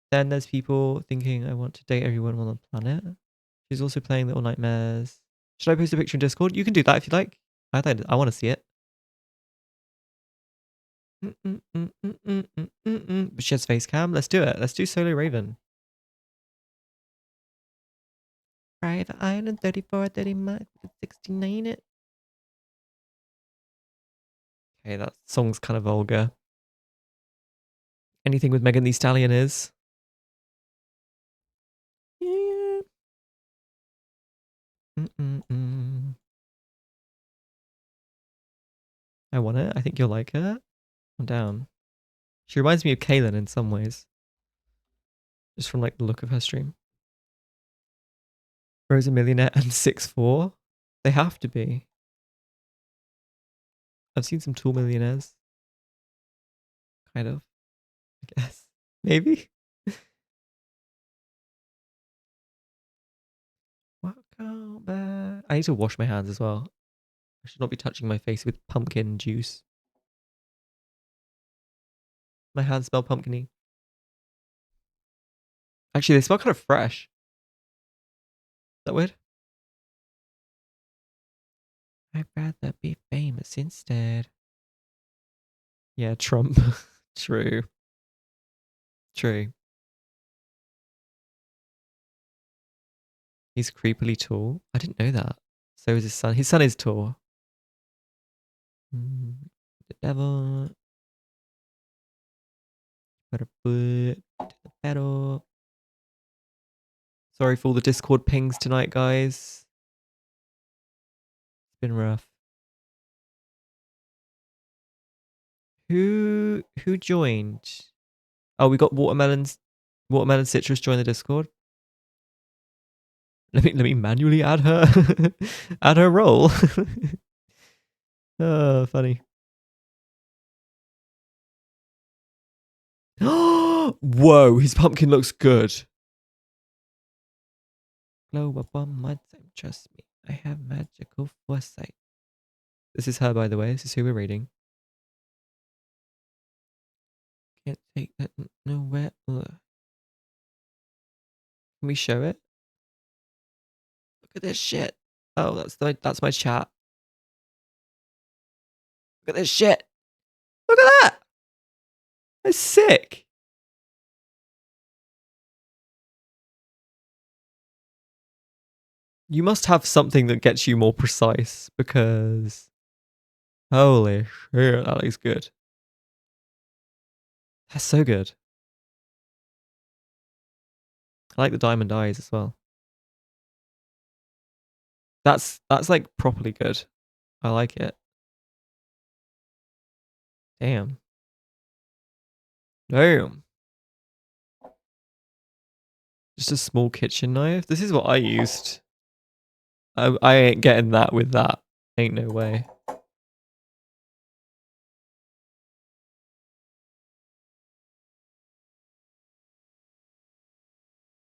Then there's people thinking I want to date everyone on the planet. She's also playing Little Nightmares. Should I post a picture in Discord? You can do that if you like. I want to see it. But she has face cam. Let's do it. Let's do Solo Raven. Private Island 34, 30 miles, 69 it. Okay, that song's kind of vulgar. Anything with Megan Thee Stallion is. Yeah. I want it. I think you'll like her. I'm down. She reminds me of Kaylin in some ways. Just from like the look of her stream. Rose a Millionaire and 6'4". They have to be. I've seen some tall millionaires. Kind of. I guess. Maybe. Welcome back. I need to wash my hands as well. I should not be touching my face with pumpkin juice. My hands smell pumpkin-y. Actually, they smell kind of fresh. Is that weird? I'd rather be famous instead. Yeah, Trump. True. True. He's creepily tall. I didn't know that. So is his son. His son is tall. The devil. Put a foot to the pedal. Sorry for all the Discord pings tonight, guys. It's been rough. Who joined? Oh, we got Watermelon Citrus join the Discord. Let me manually add her add her role. Oh, funny. Whoa, his pumpkin looks good. Glow upon my time, trust me. I have magical foresight. This is her, by the way. This is who we're reading. Can't take that nowhere. Ugh. Can we show it? Look at this shit. Oh, that's my chat. Look at this shit. Look at that. That's sick. You must have something that gets you more precise because holy shit, that looks good. That's so good. I like the diamond eyes as well. That's like properly good. I like it. Damn. Damn. Just a small kitchen knife. This is what I used. I ain't getting that with that. Ain't no way.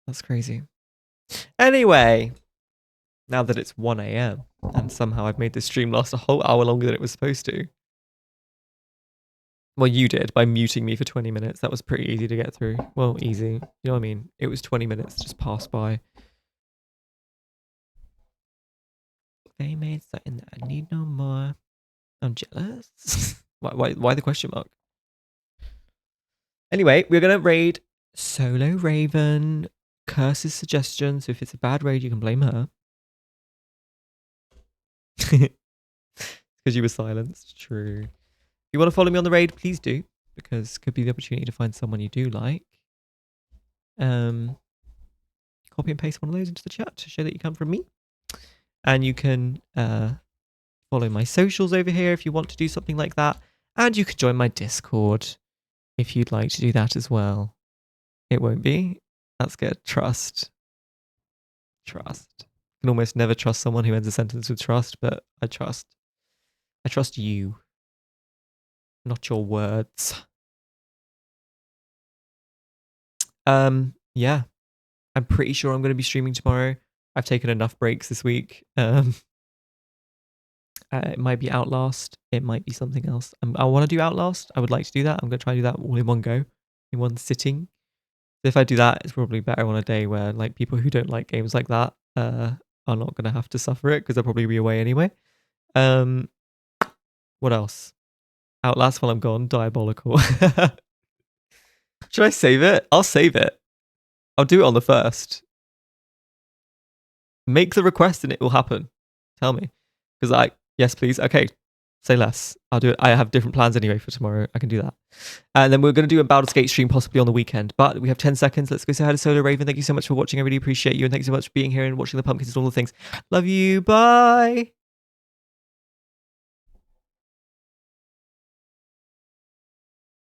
That's crazy. Anyway, now that it's 1 a.m. and somehow I've made this stream last a whole hour longer than it was supposed to. Well, you did by muting me for 20 minutes. That was pretty easy to get through. Well, easy. You know what I mean? It was 20 minutes just passed by. They made something that I need no more. I'm jealous. Why the question mark? Anyway, we're going to raid Solo Raven. Curse's suggestion. So if it's a bad raid, you can blame her. Because you were silenced. True. If you want to follow me on the raid, please do. Because it could be the opportunity to find someone you do like. Copy and paste one of those into the chat to show that you come from me. And you can follow my socials over here if you want to do something like that. And you can join my Discord if you'd like to do that as well. It won't be. That's good. Trust. Trust. I can almost never trust someone who ends a sentence with trust, but I trust. I trust you. Not your words. Yeah. I'm pretty sure I'm going to be streaming tomorrow. I've taken enough breaks this week. It might be Outlast. It might be something else. I want to do Outlast. I would like to do that. I'm going to try to do that all in one go, in one sitting. If I do that, it's probably better on a day where like people who don't like games like that are not going to have to suffer it because they'll probably be away anyway. What else? Outlast while I'm gone. Diabolical. Should I save it? I'll save it. I'll do it on the 1st. Make the request and it will happen. Tell me. Because yes, please. Okay. Say less. I'll do it. I have different plans anyway for tomorrow. I can do that. And then we're going to do a Baldur's Gate stream possibly on the weekend. But we have 10 seconds. Let's go say hi to Solo Raven. Thank you so much for watching. I really appreciate you. And thank you so much for being here and watching the pumpkins and all the things. Love you. Bye.